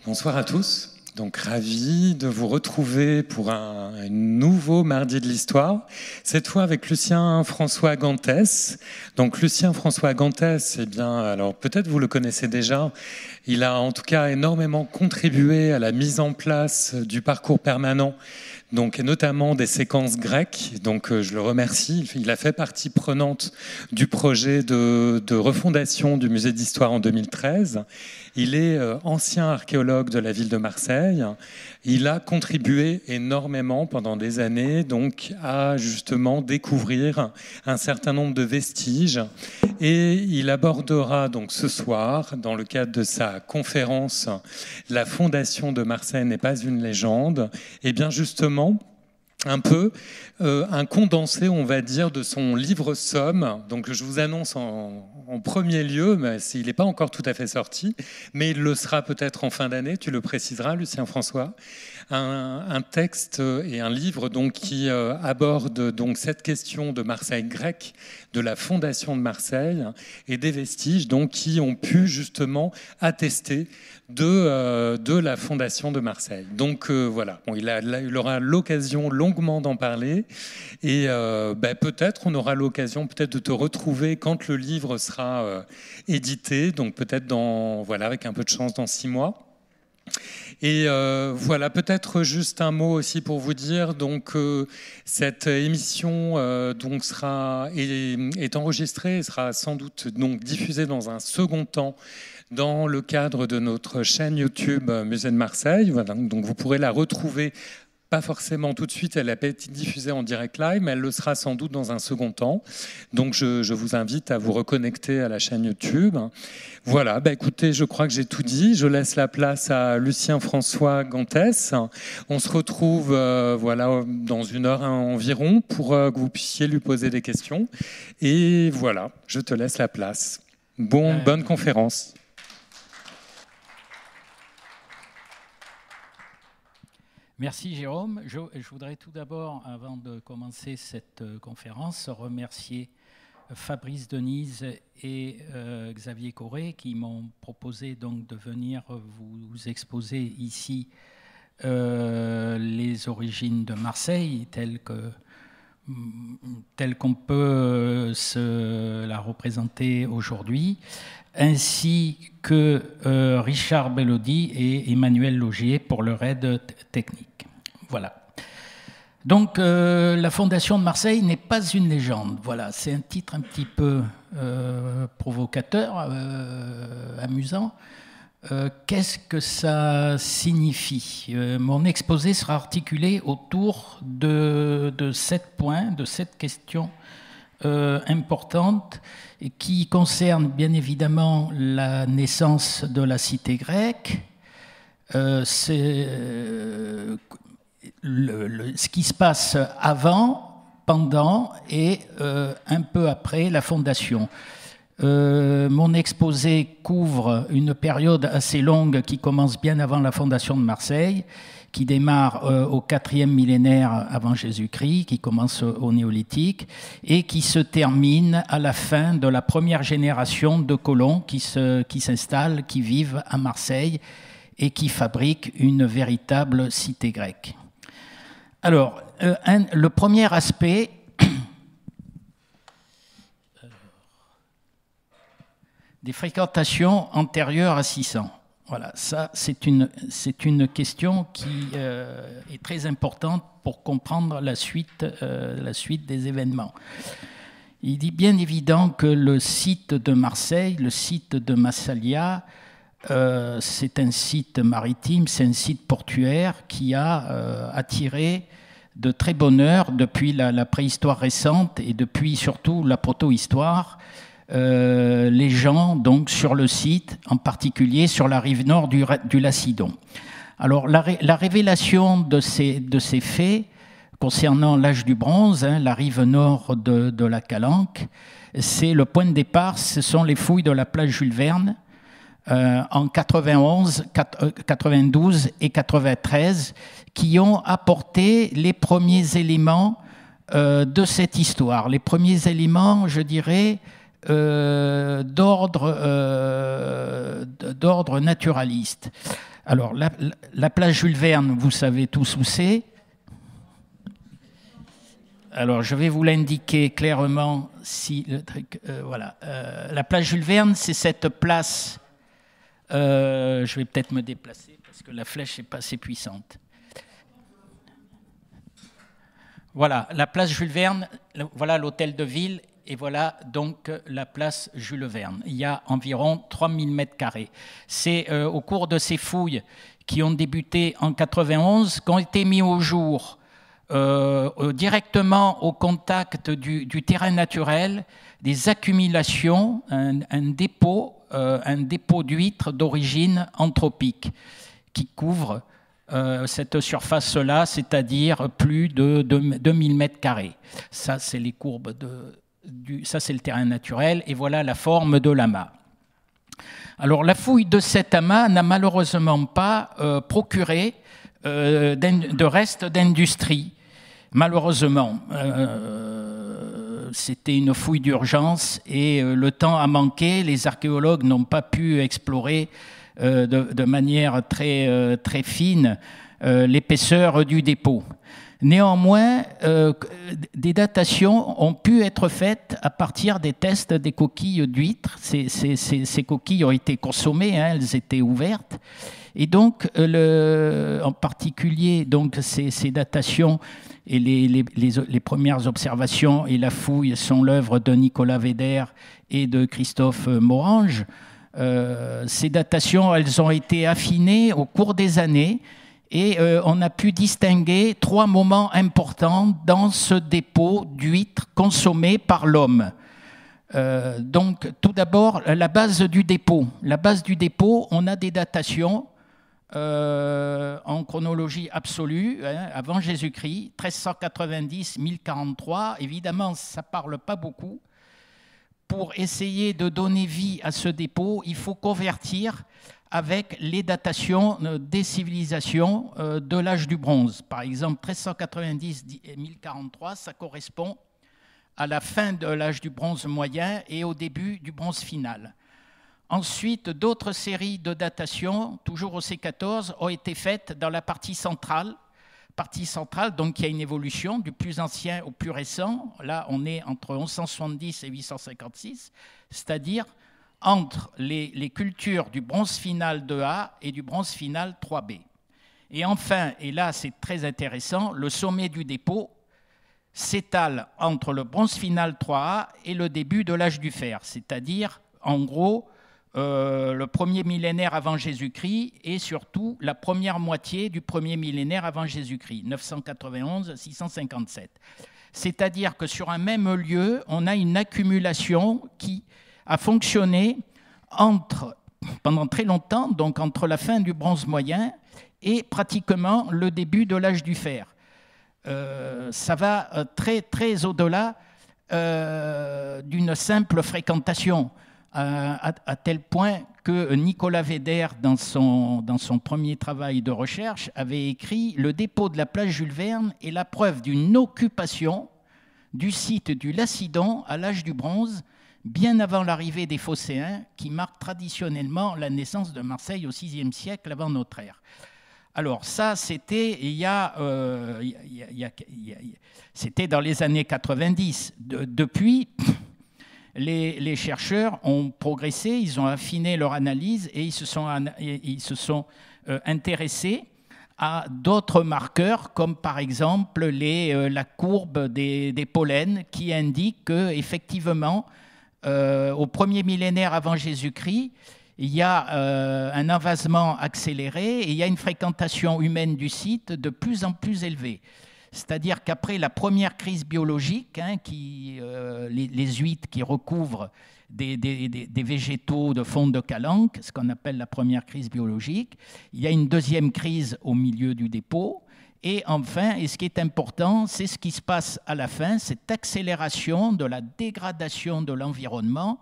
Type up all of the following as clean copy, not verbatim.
Bonsoir à tous. Donc ravi de vous retrouver pour un nouveau Mardi de l'Histoire, cette fois avec Lucien François Gantès. Donc Lucien François Gantès, eh bien, alors peut-être vous le connaissez déjà, il a en tout cas énormément contribué à la mise en place du parcours permanent, donc, et notamment des séquences grecques. Donc je le remercie, il a fait partie prenante du projet de refondation du musée d'histoire en 2013. Il est ancien archéologue de la ville de Marseille. Il a contribué énormément pendant des années donc, à justement découvrir un certain nombre de vestiges. Et il abordera donc ce soir, dans le cadre de sa conférence « La fondation de Marseille n'est pas une légende », et bien justement, un peu un condensé, on va dire, de son livre somme. Donc je vous annonce en premier lieu, mais il n'est pas encore tout à fait sorti, mais il le sera peut-être en fin d'année, tu le préciseras, Lucien François. Un texte et un livre donc, qui aborde donc, cette question de Marseille grecque, de la fondation de Marseille et des vestiges donc, qui ont pu justement attester de la fondation de Marseille. Donc voilà, bon, il aura l'occasion longuement d'en parler et peut-être on aura l'occasion peut-être de te retrouver quand le livre sera édité, donc peut-être voilà, avec un peu de chance dans 6 mois. Et voilà, peut-être juste un mot aussi pour vous dire, donc cette émission donc est enregistrée et sera sans doute donc diffusée dans un second temps dans le cadre de notre chaîne YouTube Musée de Marseille. Voilà, donc vous pourrez la retrouver. Pas forcément tout de suite, elle n'a pas été diffusée en direct live, mais elle le sera sans doute dans un second temps. Donc je vous invite à vous reconnecter à la chaîne YouTube. Voilà, écoutez, je crois que j'ai tout dit. Je laisse la place à Lucien François Gantès. On se retrouve voilà, dans 1 heure environ pour que vous puissiez lui poser des questions. Et voilà, je te laisse la place. Bonne conférence. Merci Jérôme. Je voudrais tout d'abord, avant de commencer cette conférence, remercier Fabrice Denise et Xavier Corré qui m'ont proposé donc de venir vous exposer ici les origines de Marseille telles qu'on peut se la représenter aujourd'hui, ainsi que Richard Bellodi et Emmanuel Logier pour leur aide technique. Voilà. Donc, la fondation de Marseille n'est pas une légende. Voilà, c'est un titre un petit peu provocateur, amusant. Qu'est-ce que ça signifie ? Mon exposé sera articulé autour de 7 points, de 7 questions importantes qui concernent bien évidemment la naissance de la cité grecque, ce qui se passe avant, pendant et un peu après la fondation. Mon exposé couvre une période assez longue qui commence bien avant la fondation de Marseille, qui démarre au 4e millénaire avant Jésus-Christ, qui commence au néolithique et qui se termine à la fin de la première génération de colons qui s'installent, qui vivent à Marseille et qui fabriquent une véritable cité grecque. Alors, le premier aspect des fréquentations antérieures à 600. Voilà, ça c'est une question qui est très importante pour comprendre la suite des événements. Il est bien évident que le site de Marseille, le site de Massalia, c'est un site maritime, c'est un site portuaire qui a attiré de très bonne heure depuis la préhistoire récente et depuis surtout la proto-histoire, les gens donc sur le site, en particulier sur la rive nord du Lacidon. Alors la révélation de ces faits concernant l'âge du bronze, la rive nord de la Calanque, c'est le point de départ, ce sont les fouilles de la place Jules Verne en 91, 92 et 93 qui ont apporté les premiers éléments de cette histoire. Les premiers éléments, je dirais, d'ordre naturaliste. Alors, la place Jules Verne, vous savez tous où c'est. Alors, je vais vous l'indiquer clairement si le truc. Voilà. La place Jules Verne, c'est cette place. Je vais peut-être me déplacer parce que la flèche n'est pas assez puissante. Voilà, la place Jules Verne, voilà l'hôtel de ville, et voilà donc la place Jules Verne. Il y a environ 3000 mètres carrés. C'est au cours de ces fouilles qui ont débuté en 91 qu'ont été mis au jour directement au contact du terrain naturel des accumulations, un dépôt d'huîtres d'origine anthropique qui couvre cette surface-là, c'est-à-dire plus de 2000 mètres carrés. Ça, c'est les courbes ça, c'est le terrain naturel, et voilà la forme de l'amas. Alors, la fouille de cet amas n'a malheureusement pas procuré de restes d'industrie. Malheureusement, c'était une fouille d'urgence et le temps a manqué. Les archéologues n'ont pas pu explorer de manière très fine l'épaisseur du dépôt. Néanmoins, des datations ont pu être faites à partir des tests des coquilles d'huîtres. Ces coquilles ont été consommées, hein, elles étaient ouvertes. Et donc, en particulier, donc, ces datations et les premières observations et la fouille sont l'œuvre de Nicolas Véder et de Christophe Morange. Ces datations, elles ont été affinées au cours des années et on a pu distinguer 3 moments importants dans ce dépôt d'huîtres consommées par l'homme. Donc, tout d'abord, la base du dépôt. La base du dépôt, on a des datations en chronologie absolue, hein, avant Jésus-Christ, 1390-1043. Évidemment, ça ne parle pas beaucoup. Pour essayer de donner vie à ce dépôt, il faut convertir avec les datations des civilisations de l'âge du bronze. Par exemple, 1390-1043, ça correspond à la fin de l'âge du bronze moyen et au début du bronze final. Ensuite, d'autres séries de datations, toujours au C14, ont été faites dans la partie centrale. Donc il y a une évolution du plus ancien au plus récent. Là, on est entre 1170 et 856, c'est-à-dire entre les cultures du bronze final 2A et du bronze final 3B. Et enfin, et là c'est très intéressant, le sommet du dépôt s'étale entre le bronze final 3A et le début de l'âge du fer, c'est-à-dire en gros le premier millénaire avant Jésus-Christ et surtout la première moitié du premier millénaire avant Jésus-Christ, 991-657. C'est-à-dire que sur un même lieu, on a une accumulation qui a fonctionné pendant très longtemps, donc entre la fin du bronze moyen et pratiquement le début de l'âge du fer. Ça va très au-delà d'une simple fréquentation. À tel point que Nicolas Véder, dans son premier travail de recherche, avait écrit « Le dépôt de la place Jules Verne est la preuve d'une occupation du site du Lacidon à l'âge du bronze, bien avant l'arrivée des Phocéens, qui marque traditionnellement la naissance de Marseille au VIe siècle avant notre ère. » Alors ça, c'était c'était dans les années 90. Depuis... Les chercheurs ont progressé, ils ont affiné leur analyse et ils se sont intéressés à d'autres marqueurs, comme par exemple la courbe des pollens, qui indique qu'effectivement, au premier millénaire avant Jésus-Christ, il y a un envasement accéléré et il y a une fréquentation humaine du site de plus en plus élevée. C'est-à-dire qu'après la première crise biologique, hein, les huîtres qui recouvrent des végétaux de fonte de calanque, ce qu'on appelle la première crise biologique, il y a une deuxième crise au milieu du dépôt. Et enfin, et ce qui est important, c'est ce qui se passe à la fin, cette accélération de la dégradation de l'environnement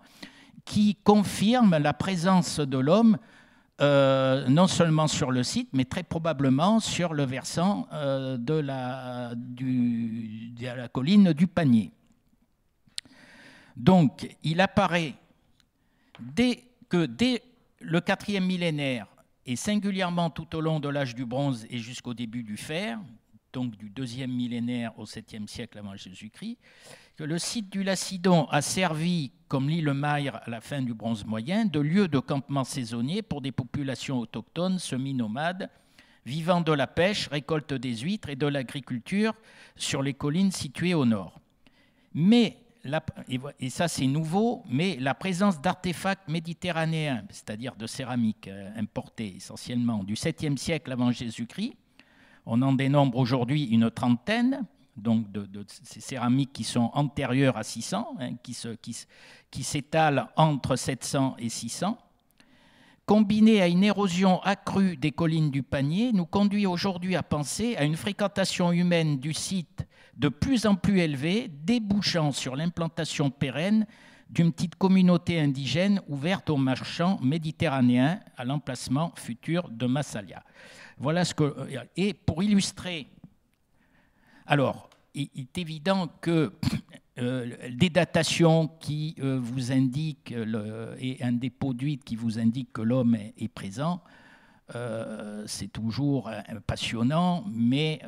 qui confirme la présence de l'homme non seulement sur le site, mais très probablement sur le versant de la colline du Panier. Donc, il apparaît dès le 4e millénaire, et singulièrement tout au long de l'âge du bronze et jusqu'au début du fer, donc du 2e millénaire au 7e siècle avant Jésus-Christ, que le site du Lacidon a servi, comme l'île Maire à la fin du bronze moyen, de lieu de campement saisonnier pour des populations autochtones semi-nomades, vivant de la pêche, récolte des huîtres et de l'agriculture sur les collines situées au nord. Mais, et ça c'est nouveau, mais la présence d'artefacts méditerranéens, c'est-à-dire de céramique importée essentiellement du 7e siècle avant Jésus-Christ, on en dénombre aujourd'hui une trentaine, donc de ces céramiques qui sont antérieures à 600, hein, qui s'étalent entre 700 et 600, combiné à une érosion accrue des collines du Panier, nous conduit aujourd'hui à penser à une fréquentation humaine du site de plus en plus élevée, débouchant sur l'implantation pérenne d'une petite communauté indigène ouverte aux marchands méditerranéens à l'emplacement futur de Massalia. Voilà ce que... Et pour illustrer... Alors, il est évident que des datations qui vous indiquent, et un dépôt d'huîtres qui vous indique que l'homme est présent, c'est toujours passionnant, mais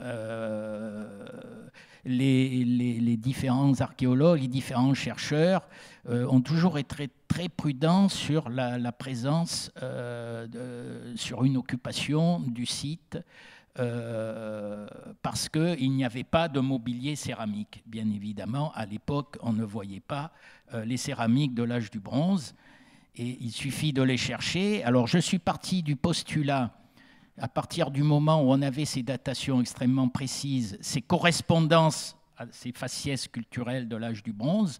les différents archéologues, les différents chercheurs ont toujours été très prudents sur la présence, sur une occupation du site, parce qu'il n'y avait pas de mobilier céramique. Bien évidemment, à l'époque, on ne voyait pas les céramiques de l'âge du bronze, et il suffit de les chercher. Alors, je suis parti du postulat, à partir du moment où on avait ces datations extrêmement précises, ces correspondances à ces faciès culturels de l'âge du bronze,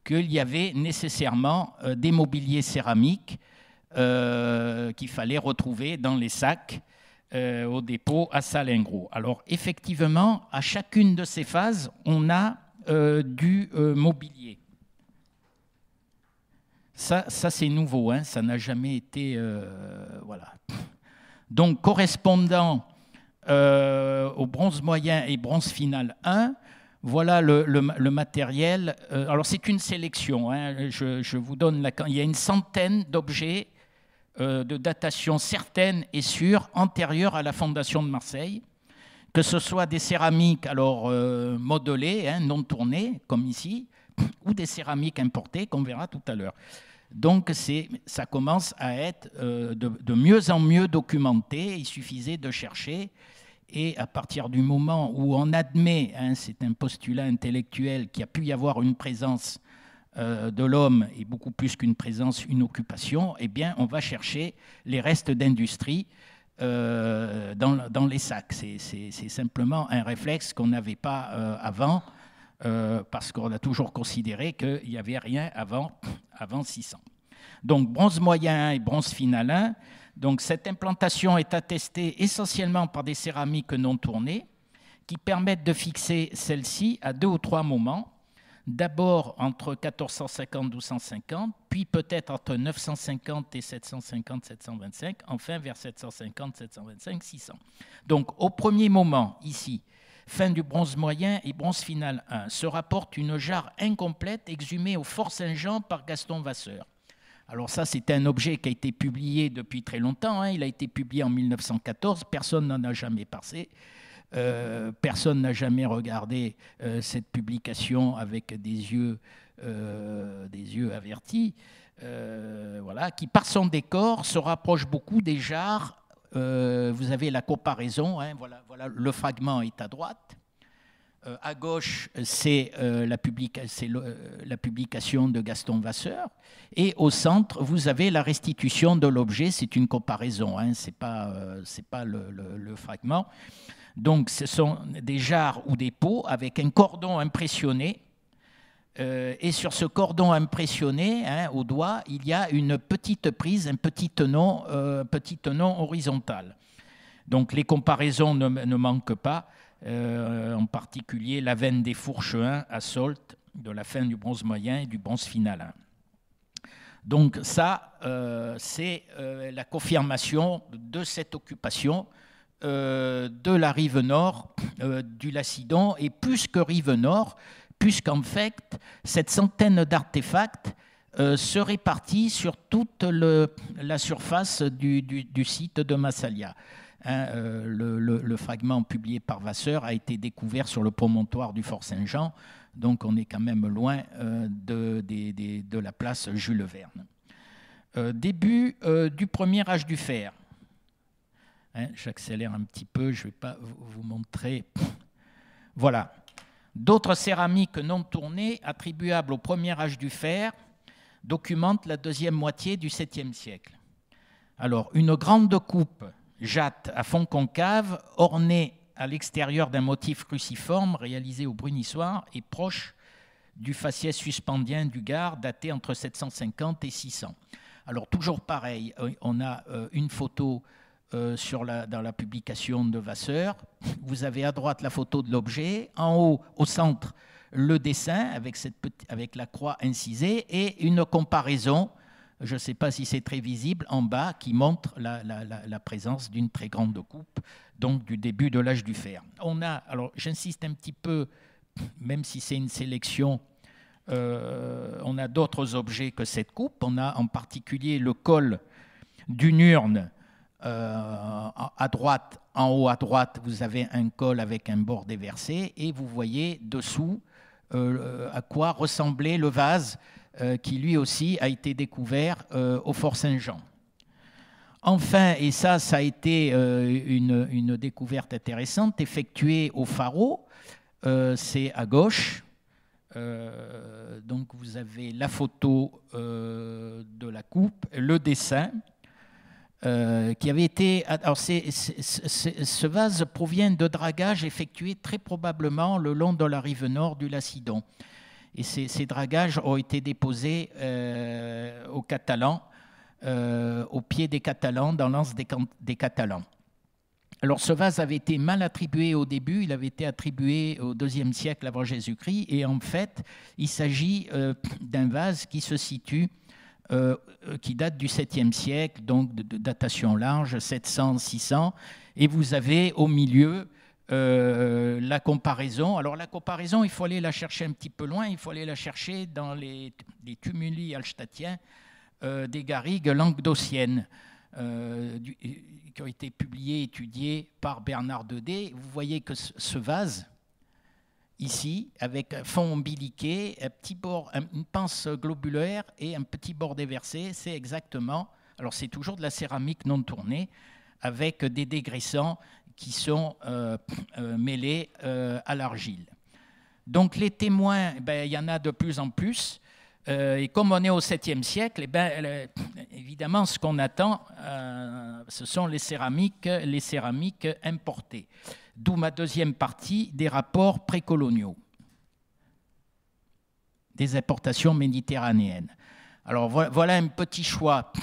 qu'il y avait nécessairement des mobiliers céramiques qu'il fallait retrouver dans les sacs au dépôt à Salingro. Alors, effectivement, à chacune de ces phases, on a du mobilier. Ça c'est nouveau, hein, ça n'a jamais été... voilà. Donc, correspondant au bronze moyen et bronze final 1, voilà le matériel. Alors, c'est une sélection. Hein, je vous donne il y a une centaine d'objets de datation certaine et sûre antérieure à la fondation de Marseille, que ce soit des céramiques alors modelées, hein, non tournées, comme ici, ou des céramiques importées, qu'on verra tout à l'heure. Donc, ça commence à être de mieux en mieux documenté. Il suffisait de chercher. Et à partir du moment où on admet, hein, c'est un postulat intellectuel, qu'il y a pu y avoir une présence de l'homme, et beaucoup plus qu'une présence, une occupation, eh bien, on va chercher les restes d'industrie dans les sacs. C'est simplement un réflexe qu'on n'avait pas avant, parce qu'on a toujours considéré qu'il n'y avait rien avant 600. Donc, bronze moyen et bronze final 1. Donc, cette implantation est attestée essentiellement par des céramiques non tournées qui permettent de fixer celle-ci à 2 ou 3 moments. D'abord entre 1450 et 1250, puis peut-être entre 950 et 750, 725, enfin vers 750, 725, 600. Donc, au premier moment, ici, fin du bronze moyen et bronze final 1, se rapporte une jarre incomplète exhumée au Fort Saint-Jean par Gaston Vasseur. Alors ça, c'est un objet qui a été publié depuis très longtemps, hein. Il a été publié en 1914, personne n'en a jamais passé. Personne n'a jamais regardé cette publication avec des yeux avertis, voilà, qui par son décor se rapproche beaucoup des jarres. Vous avez la comparaison, hein, voilà, le fragment est à droite. À gauche, c'est la publication de Gaston Vasseur. Et au centre, vous avez la restitution de l'objet. C'est une comparaison, hein, c'est pas le fragment. Donc, ce sont des jarres ou des pots avec un cordon impressionné. Et sur ce cordon impressionné, hein, au doigt, il y a une petite prise, un petit tenon horizontal. Donc, les comparaisons ne manquent pas. En particulier la veine des fourches 1 à Solt de la fin du bronze moyen et du bronze final 1. Donc ça, c'est la confirmation de cette occupation de la rive nord du Lacidon, et plus que rive nord, puisqu'en fait, cette centaine d'artefacts se répartit sur toute la surface du site de Massalia. Hein, le fragment publié par Vasseur a été découvert sur le promontoire du Fort Saint-Jean, donc on est quand même loin de la place Jules Verne. Début du premier âge du fer. Hein, j'accélère un petit peu, je ne vais pas vous montrer. Voilà. D'autres céramiques non tournées attribuables au premier âge du fer documentent la deuxième moitié du 7e siècle. Alors, une grande coupe jatte à fond concave, ornée à l'extérieur d'un motif cruciforme réalisé au brunissoir et proche du faciès suspendien du Gard, daté entre 750 et 600. Alors, toujours pareil, on a une photo dans la publication de Vasseur. Vous avez à droite la photo de l'objet, en haut, au centre, le dessin avec la croix incisée et une comparaison, je ne sais pas si c'est très visible, en bas, qui montre la présence d'une très grande coupe, donc du début de l'âge du fer. Alors j'insiste un petit peu, même si c'est une sélection, on a d'autres objets que cette coupe. On a en particulier le col d'une urne. À droite, en haut à droite, vous avez un col avec un bord déversé et vous voyez dessous à quoi ressemblait le vase qui lui aussi a été découvert au Fort Saint-Jean. Enfin, et ça a été une découverte intéressante, effectuée au Pharo, c'est à gauche. Donc vous avez la photo de la coupe, le dessin. Qui avait été. Alors ce vase provient de dragages effectués très probablement le long de la rive nord du Lacidon. Et ces dragages ont été déposés aux Catalans, au pied des Catalans, dans l'anse des Catalans. Alors ce vase avait été mal attribué au début, il avait été attribué au IIe siècle avant Jésus-Christ, et en fait, il s'agit d'un vase qui se situe qui date du 7e siècle, donc de datation large, 700-600, et vous avez au milieu la comparaison. Alors la comparaison, il faut aller la chercher un petit peu loin, il faut aller la chercher dans les tumuli hallstattiens des garrigues languedociennes qui ont été publiées, étudiées par Bernard Dedé. Vous voyez que ce vase, ici, avec un fond ombiliqué, un petit bord, une pince globulaire et un petit bord déversé, c'est exactement, alors c'est toujours de la céramique non tournée, avec des dégraissants qui sont mêlés à l'argile. Donc les témoins, il y en a de plus en plus, et comme on est au 7e siècle, évidemment ce qu'on attend, ce sont les céramiques importées. D'où ma deuxième partie des rapports précoloniaux, des importations méditerranéennes. Alors voilà un petit choix.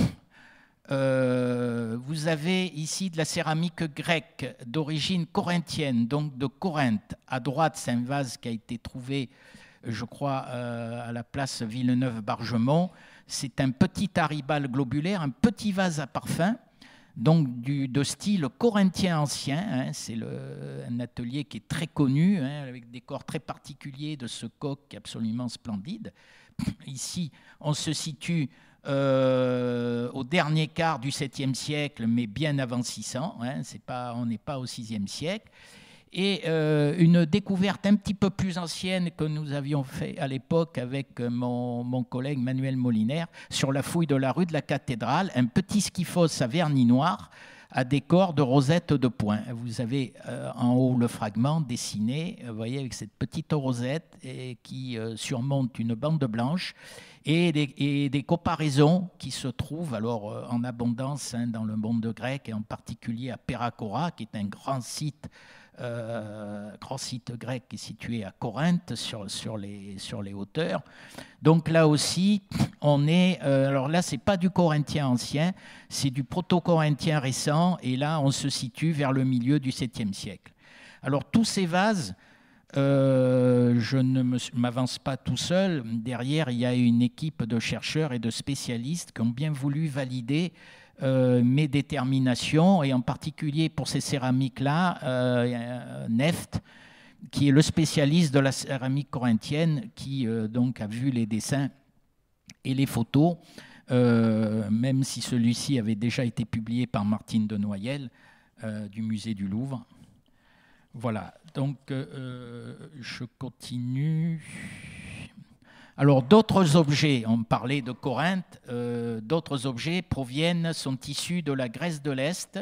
Vous avez ici de la céramique grecque d'origine corinthienne, donc de Corinthe. À droite, c'est un vase qui a été trouvé, je crois, à la place Villeneuve-Bargemont. C'est un petit aribal globulaire, un petit vase à parfum, donc de style corinthien ancien. Hein, c'est un atelier qui est très connu, hein, avec des corps très particuliers de ce coq absolument splendide. Ici, on se situe au dernier quart du 7e siècle, mais bien avant 600. Hein, on n'est pas au 6e siècle. Et une découverte un petit peu plus ancienne que nous avions fait à l'époque avec mon collègue Manuel Molinaire sur la fouille de la rue de la Cathédrale, un petit skyphos à vernis noir à décor de rosettes de poing. Vous avez en haut le fragment dessiné, vous voyez, avec cette petite rosette qui surmonte une bande blanche et des comparaisons qui se trouvent alors en abondance dans le monde grec et en particulier à Pérakora, qui est un grand site grec qui est situé à Corinthe sur les hauteurs. Donc là aussi, on est... alors là, ce n'est pas du corinthien ancien, c'est du proto-corinthien récent, et là, on se situe vers le milieu du 7e siècle. Alors tous ces vases, je ne m'avance pas tout seul. Derrière, il y a une équipe de chercheurs et de spécialistes qui ont bien voulu valider mes déterminations, et en particulier pour ces céramiques-là, Neft, qui est le spécialiste de la céramique corinthienne, qui donc a vu les dessins Et les photos, même si celui-ci avait déjà été publié par Martine de Noyelles du musée du Louvre. Voilà, donc je continue. Alors d'autres objets, on parlait de Corinthe, d'autres objets sont issus de la Grèce de l'Est.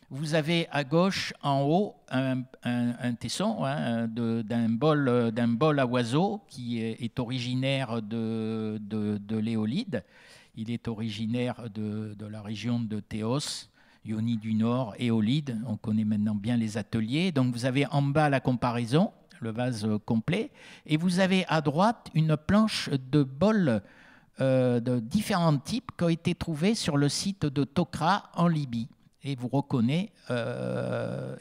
Vous avez à gauche, en haut, un tesson d'un bol à oiseaux qui est originaire de l'Éolide. Il est originaire de la région de Théos, Ionie du Nord, Éolide. On connaît maintenant bien les ateliers. Donc vous avez en bas la comparaison, le vase complet, et vous avez à droite une planche de bols de différents types qui ont été trouvés sur le site de Tokra en Libye. Et vous reconnaissez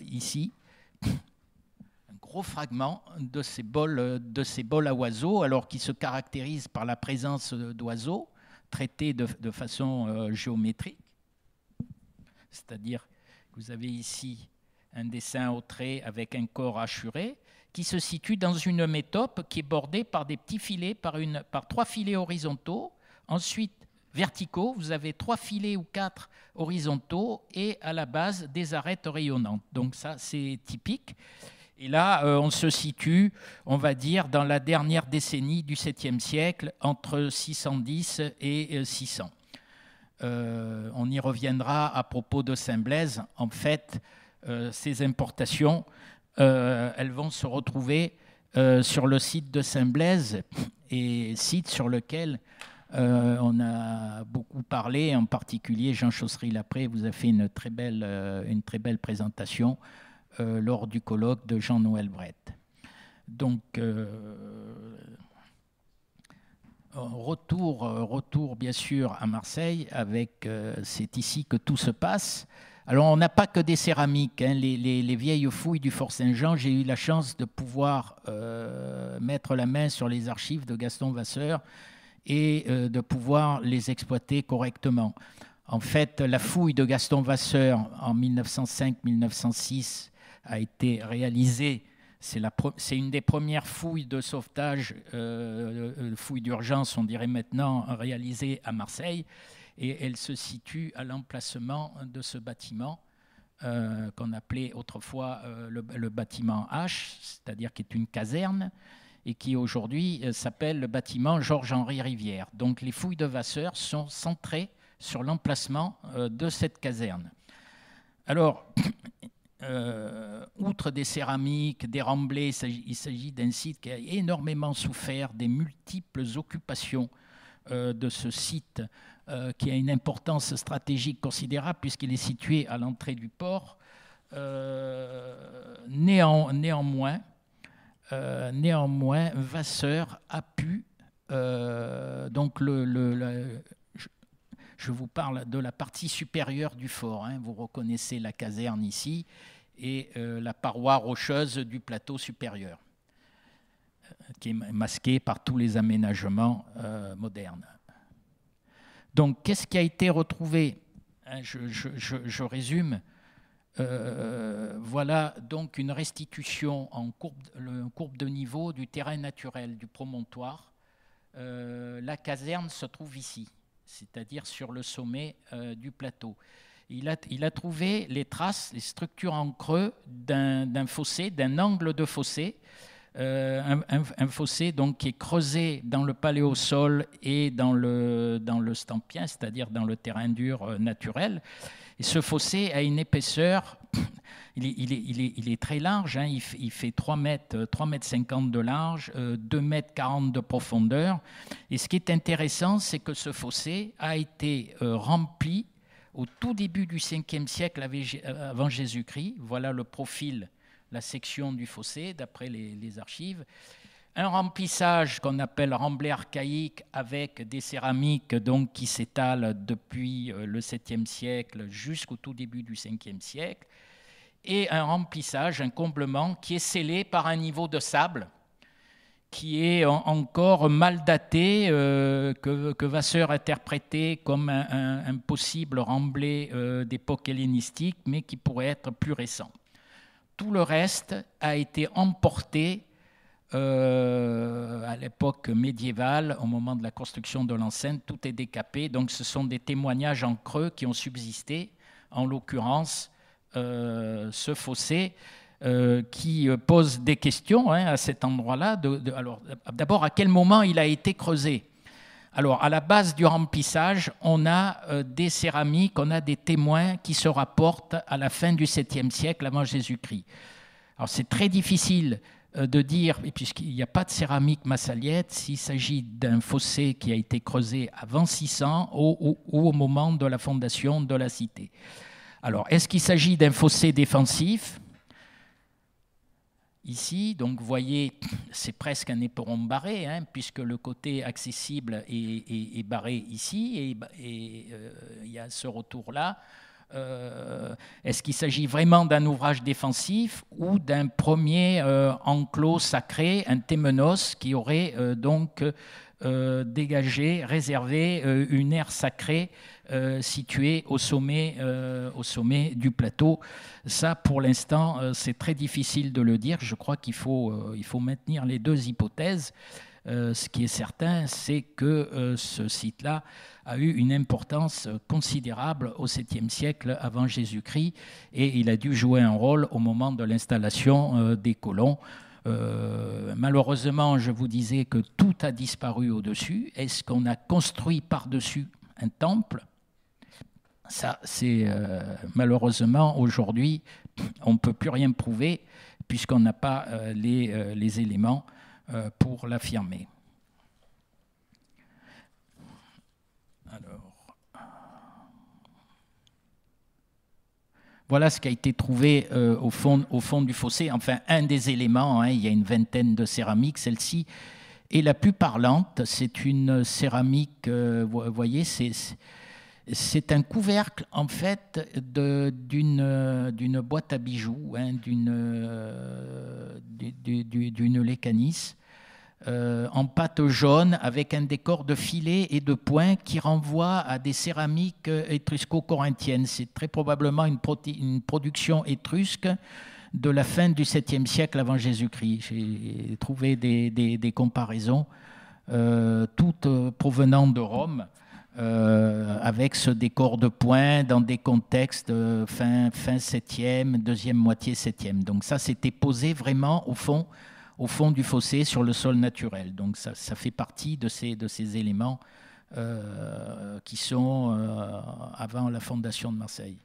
ici un gros fragment de ces bols à oiseaux, alors qui se caractérisent par la présence d'oiseaux traités de façon géométrique. C'est-à-dire que vous avez ici un dessin au trait avec un corps hachuré qui se situe dans une métope qui est bordée par des petits filets, par 3 filets horizontaux. Ensuite, verticaux, vous avez 3 filets ou 4 horizontaux et à la base des arêtes rayonnantes. Donc ça, c'est typique. Et là, on se situe, on va dire, dans la dernière décennie du 7e siècle, entre 610 et 600. On y reviendra à propos de Saint-Blaise. En fait, ces importations, elles vont se retrouver sur le site de Saint-Blaise, et site sur lequel on a beaucoup parlé, en particulier Jean Chaussery-Lapré vous a fait une très belle présentation lors du colloque de Jean-Noël Brett. Donc, retour bien sûr à Marseille, c'est ici que tout se passe. Alors on n'a pas que des céramiques, hein. Les vieilles fouilles du Fort Saint-Jean, j'ai eu la chance de pouvoir mettre la main sur les archives de Gaston Vasseur et de pouvoir les exploiter correctement. En fait, la fouille de Gaston Vasseur en 1905-1906 a été réalisée. C'est une des premières fouilles de sauvetage, fouilles d'urgence, on dirait maintenant, réalisées à Marseille. Et elle se situe à l'emplacement de ce bâtiment qu'on appelait autrefois le bâtiment H, c'est-à-dire qui est une caserne, et qui aujourd'hui s'appelle le bâtiment Georges-Henri Rivière. Donc les fouilles de Vasseur sont centrées sur l'emplacement de cette caserne. Alors, outre des céramiques, des remblais, il s'agit d'un site qui a énormément souffert des multiples occupations de ce site, qui a une importance stratégique considérable puisqu'il est situé à l'entrée du port. Néanmoins, Vasseur a pu, donc je vous parle de la partie supérieure du fort, hein, vous reconnaissez la caserne ici, et la paroi rocheuse du plateau supérieur, qui est masquée par tous les aménagements modernes. Donc, qu'est-ce qui a été retrouvé? Je résume. Voilà donc une restitution en courbe de niveau du terrain naturel du promontoire. La caserne se trouve ici, c'est-à-dire sur le sommet du plateau. Il a trouvé les traces, les structures en creux d'un fossé, d'un angle de fossé, un fossé donc qui est creusé dans le paléosol et dans le stampien, c'est-à-dire dans le terrain dur naturel. Et ce fossé a une épaisseur, il est très large, hein, il fait 3,50 mètres de large, 2,40 mètres de profondeur. Et ce qui est intéressant, c'est que ce fossé a été rempli au tout début du 5e siècle avant Jésus-Christ. Voilà le profil, la section du fossé, d'après les archives. Un remplissage qu'on appelle remblai archaïque avec des céramiques donc, qui s'étalent depuis le 7e siècle jusqu'au tout début du 5e siècle. Et un remplissage, un comblement qui est scellé par un niveau de sable qui est encore mal daté, que Vasseur interprétait comme un possible remblai d'époque hellénistique, mais qui pourrait être plus récent. Tout le reste a été emporté à l'époque médiévale, au moment de la construction de l'enceinte, tout est décapé. Donc ce sont des témoignages en creux qui ont subsisté, en l'occurrence ce fossé qui pose des questions à cet endroit-là. Alors, d'abord, à quel moment il a été creusé? Alors, à la base du remplissage, on a des céramiques, on a des témoins qui se rapportent à la fin du 7e siècle avant Jésus-Christ. Alors, c'est très difficile de dire, puisqu'il n'y a pas de céramique massaliette, s'il s'agit d'un fossé qui a été creusé avant 600 ou au moment de la fondation de la cité. Alors, est-ce qu'il s'agit d'un fossé défensif? Ici, donc vous voyez, c'est presque un éperon barré, puisque le côté accessible est barré ici, et il y a ce retour-là. Est-ce qu'il s'agit vraiment d'un ouvrage défensif ou d'un premier enclos sacré, un témenos, qui aurait donc dégagé, réservé une aire sacrée située au sommet du plateau? Ça, pour l'instant, c'est très difficile de le dire. Je crois qu'il faut maintenir les deux hypothèses. Ce qui est certain, c'est que ce site-là a eu une importance considérable au 7e siècle avant Jésus-Christ, et il a dû jouer un rôle au moment de l'installation des colons. Malheureusement, je vous disais que tout a disparu au-dessus. Est-ce qu'on a construit par-dessus un temple? Ça, c'est malheureusement, aujourd'hui, on ne peut plus rien prouver, puisqu'on n'a pas les éléments pour l'affirmer. Alors, voilà ce qui a été trouvé au fond du fossé. Enfin, un des éléments, il y a une vingtaine de céramiques. Celle-ci est la plus parlante. C'est une céramique, vous voyez, c'est un couvercle, en fait, d'une boîte à bijoux, d'une Lécanis, en pâte jaune, avec un décor de filets et de points qui renvoie à des céramiques étrusco-corinthiennes. C'est très probablement une production étrusque de la fin du 7e siècle avant Jésus-Christ. J'ai trouvé des comparaisons, toutes provenant de Rome, avec ce décor de points dans des contextes fin 7e, deuxième moitié 7e. Donc ça, c'était posé vraiment au fond du fossé, sur le sol naturel. Donc ça fait partie de ces éléments qui sont avant la fondation de Marseille.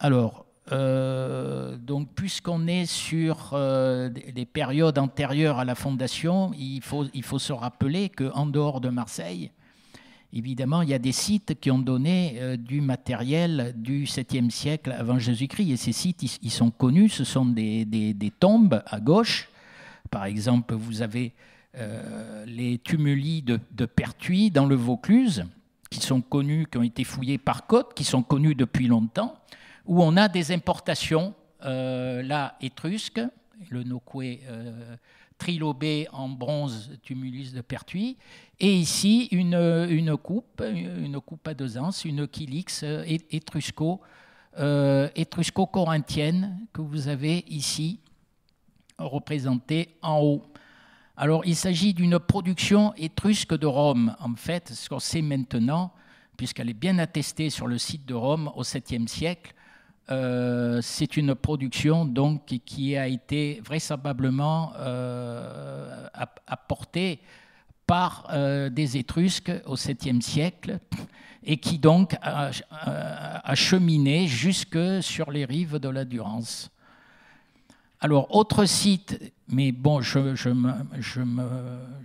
Alors, donc, puisqu'on est sur des périodes antérieures à la fondation, il faut se rappeler qu'en dehors de Marseille, évidemment, il y a des sites qui ont donné du matériel du 7e siècle avant Jésus-Christ. Et ces sites, ils sont connus, ce sont des tombes à gauche. Par exemple, vous avez les tumuli de Pertuis dans le Vaucluse, qui sont connus, qui ont été fouillés par Cotte, qui sont connus depuis longtemps, où on a des importations, là, étrusques, le Nokoué trilobé en bronze tumulus de Pertuis, et ici une coupe à 2 anses, une Kylix étrusco-corinthienne que vous avez ici représentée en haut. Alors, il s'agit d'une production étrusque de Rome. En fait, ce qu'on sait maintenant, puisqu'elle est bien attestée sur le site de Rome au 7e siècle, c'est une production donc, qui a été vraisemblablement apportée par des Étrusques au 7e siècle et qui donc a cheminé jusque sur les rives de la Durance. Alors, autre site, mais bon, je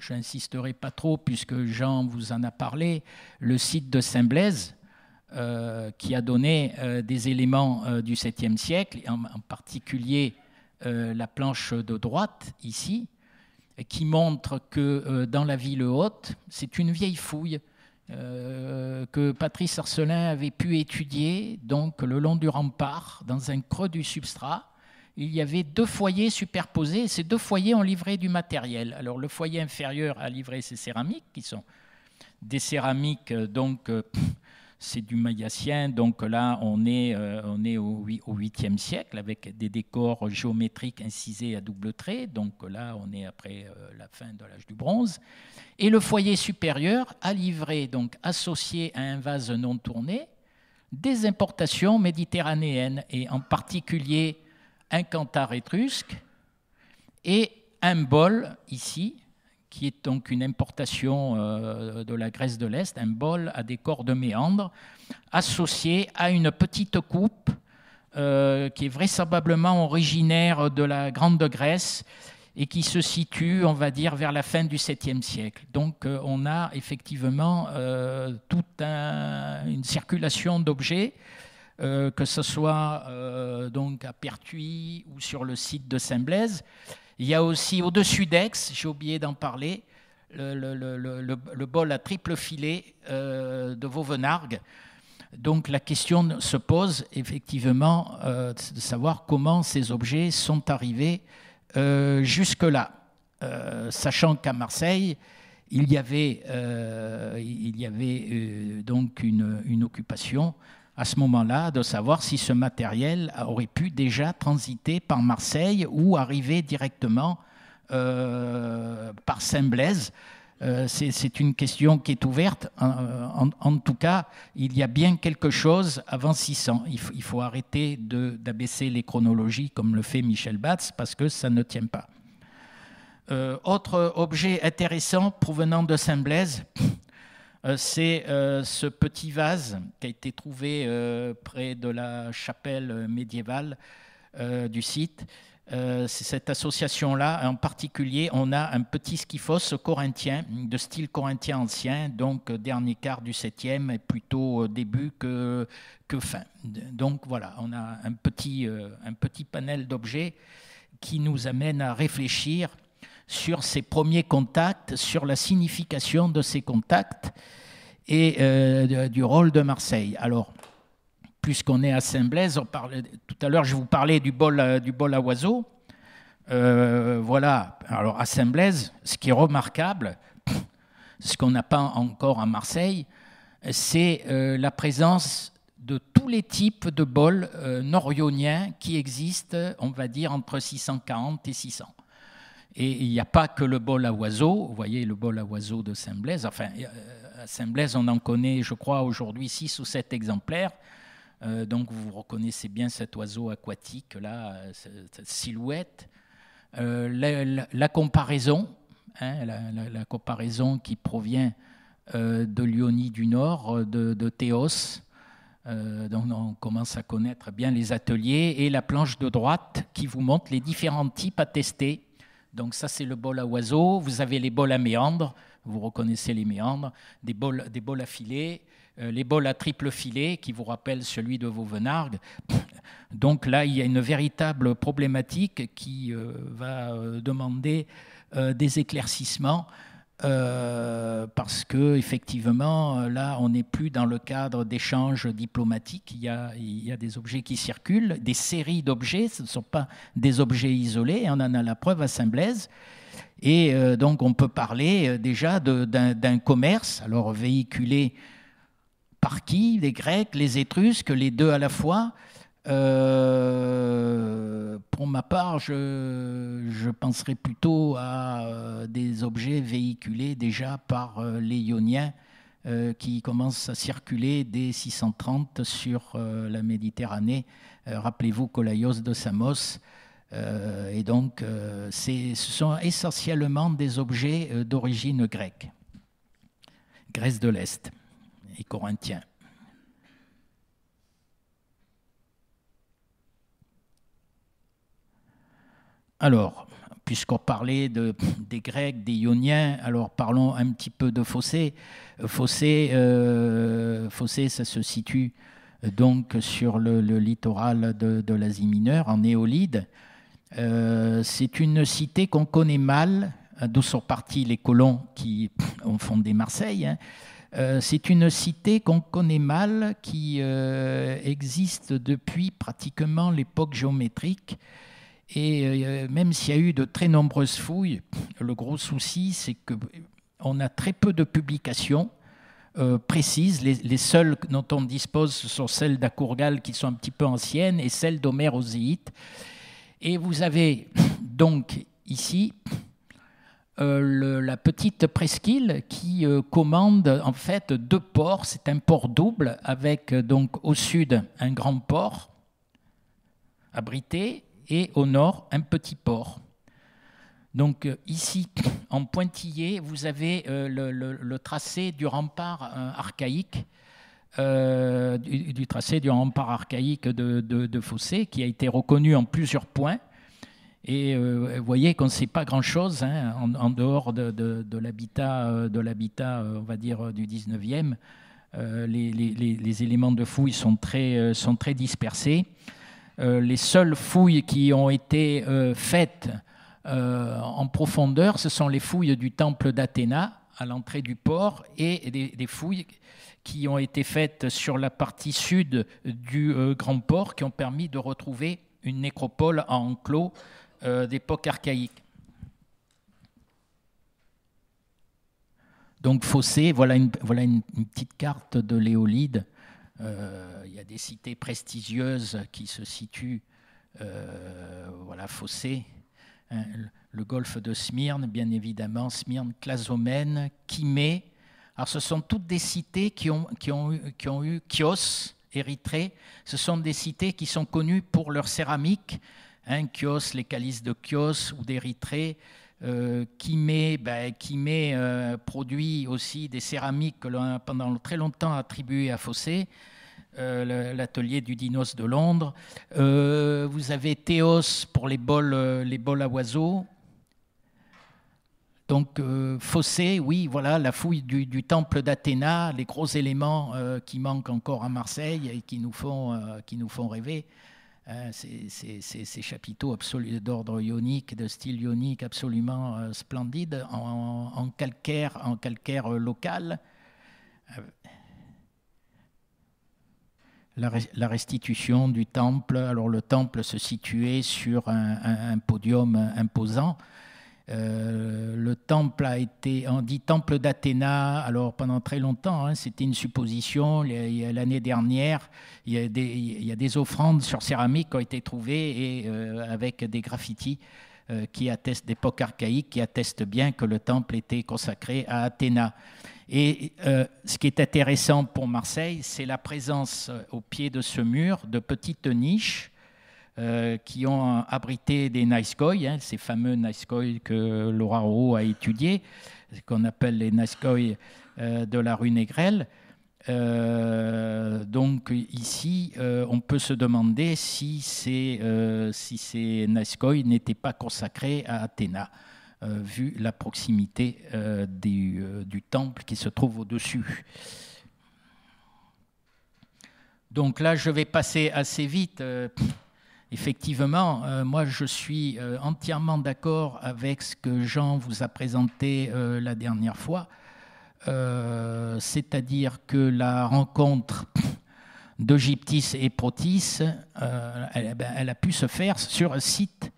n'insisterai pas trop puisque Jean vous en a parlé, le site de Saint-Blaise, qui a donné des éléments du 7e siècle, en particulier la planche de droite, ici, qui montre que dans la ville haute, c'est une vieille fouille que Patrice Arcelin avait pu étudier, donc le long du rempart, dans un creux du substrat. Il y avait 2 foyers superposés, et ces 2 foyers ont livré du matériel. Alors le foyer inférieur a livré ces céramiques, qui sont des céramiques donc c'est du maillacien, donc là on est au 8e siècle avec des décors géométriques incisés à double trait, donc là on est après la fin de l'âge du bronze. Et le foyer supérieur a livré, donc associé à un vase non tourné, des importations méditerranéennes, et en particulier un cantar étrusque et un bol ici, qui est donc une importation de la Grèce de l'Est, un bol à décor de méandre, associé à une petite coupe qui est vraisemblablement originaire de la Grande Grèce et qui se situe, on va dire, vers la fin du 7e siècle. Donc on a effectivement toute une circulation d'objets, que ce soit donc à Pertuis ou sur le site de Saint-Blaise. Il y a aussi au-dessus d'Aix, j'ai oublié d'en parler, le bol à triple filet de Vauvenargues. Donc la question se pose effectivement de savoir comment ces objets sont arrivés jusque-là. Sachant qu'à Marseille, il y avait donc une occupation à ce moment-là, de savoir si ce matériel aurait pu déjà transiter par Marseille ou arriver directement par Saint-Blaise. C'est une question qui est ouverte. En tout cas, il y a bien quelque chose avant 600. Il faut arrêter d'abaisser les chronologies comme le fait Michel Batz, parce que ça ne tient pas. Autre objet intéressant provenant de Saint-Blaise, c'est ce petit vase qui a été trouvé près de la chapelle médiévale du site. C'est cette association-là, en particulier, on a un petit skyphos corinthien, de style corinthien ancien, donc dernier quart du 7e et plutôt début que fin. Donc voilà, on a un petit panel d'objets qui nous amène à réfléchir sur ces premiers contacts, sur la signification de ces contacts et du rôle de Marseille. Alors, puisqu'on est à Saint-Blaise, tout à l'heure je vous parlais du bol à oiseaux. Voilà, alors à Saint-Blaise, ce qui est remarquable, ce qu'on n'a pas encore à Marseille, c'est la présence de tous les types de bols nord-ioniens qui existent, on va dire, entre 640 et 600. Et il n'y a pas que le bol à oiseaux, vous voyez le bol à oiseaux de Saint-Blaise, enfin, à Saint-Blaise, on en connaît, je crois, aujourd'hui 6 ou 7 exemplaires. Donc vous reconnaissez bien cet oiseau aquatique, là, cette silhouette. La comparaison, hein, la comparaison qui provient de l'Ionie du Nord, de Théos. Donc on commence à connaître bien les ateliers, et la planche de droite qui vous montre les différents types à tester. Donc ça, c'est le bol à oiseaux. Vous avez les bols à méandres, vous reconnaissez les méandres, des bols à filet, les bols à triple filet qui vous rappellent celui de Vauvenargues. Donc là, il y a une véritable problématique qui va demander des éclaircissements parce que effectivement, là, on n'est plus dans le cadre d'échanges diplomatiques. Il y a des objets qui circulent, des séries d'objets. Ce ne sont pas des objets isolés. On en a la preuve à Saint-Blaise. Et donc, on peut parler déjà d'un commerce, alors véhiculé par qui? Les Grecs, les Étrusques, les deux à la fois. Pour ma part, je penserais plutôt à des objets véhiculés déjà par les Ioniens qui commencent à circuler dès 630 sur la Méditerranée. Rappelez-vous Kolaios de Samos. Et donc, ce sont essentiellement des objets d'origine grecque, Grèce de l'Est et corinthien. Alors, puisqu'on parlait des Grecs, des Ioniens, alors parlons un petit peu de Phocée. Phocée, ça se situe donc sur le littoral de l'Asie mineure, en Éolide. C'est une cité qu'on connaît mal, d'où sont partis les colons qui ont fondé Marseille. C'est une cité qu'on connaît mal, qui existe depuis pratiquement l'époque géométrique. Et même s'il y a eu de très nombreuses fouilles, le gros souci, c'est qu'on a très peu de publications précises. Les seules dont on dispose ce sont celles d'Akourgal qui sont un petit peu anciennes et celles d'Homère Oséite. Et vous avez donc ici la petite presqu'île qui commande en fait 2 ports. C'est un port double avec donc au sud un grand port abrité et au nord un petit port. Donc ici, en pointillé, vous avez le tracé du rempart archaïque, du tracé du rempart archaïque de Fossé, qui a été reconnu en plusieurs points. Et vous voyez qu'on ne sait pas grand-chose hein, en dehors de l'habitat, on va dire, du 19e. Les éléments de fouilles sont très dispersés. Les seules fouilles qui ont été faites en profondeur, ce sont les fouilles du temple d'Athéna à l'entrée du port et des fouilles qui ont été faites sur la partie sud du grand port qui ont permis de retrouver une nécropole en enclos d'époque archaïque. Donc Fossé, voilà une petite carte de l'Éolide. Il y a des cités prestigieuses qui se situent, voilà Fossé. Le golfe de Smyrne, bien évidemment, Smyrne, Clazomène, Chimée. Alors, ce sont toutes des cités qui ont eu Chios, Érythrée. Ce sont des cités qui sont connues pour leur céramique. Chios, les calices de Chios ou d'Érythrée. Chimée produit aussi des céramiques que l'on a pendant très longtemps attribuées à Fossé. L'atelier du Dinos de Londres. Vous avez Théos pour les bols à oiseaux. Donc Fossé, oui, voilà, la fouille du temple d'Athéna, les gros éléments qui manquent encore à Marseille et qui nous font rêver. Ces chapiteaux d'ordre ionique, de style ionique absolument splendide, en calcaire local. La restitution du temple. Alors le temple se situait sur un podium imposant. Le temple a été, on dit temple d'Athéna, alors pendant très longtemps, hein, c'était une supposition. L'année dernière, il y a des offrandes sur céramique qui ont été trouvées et avec des graffitis qui attestent d'époque archaïque, qui attestent bien que le temple était consacré à Athéna. Et ce qui est intéressant pour Marseille, c'est la présence au pied de ce mur de petites niches qui ont abrité des Nicegoy, hein, ces fameux Nicegoy que Laura Roux a étudiés, qu'on appelle les Nicegoy de la rue Négrel. Donc ici, on peut se demander si ces Nicegoy n'étaient pas consacrés à Athéna. Vu la proximité du temple qui se trouve au-dessus. Donc là, je vais passer assez vite. Effectivement, moi, je suis entièrement d'accord avec ce que Jean vous a présenté la dernière fois. C'est-à-dire que la rencontre d'Egyptis et Protis, elle a pu se faire sur un site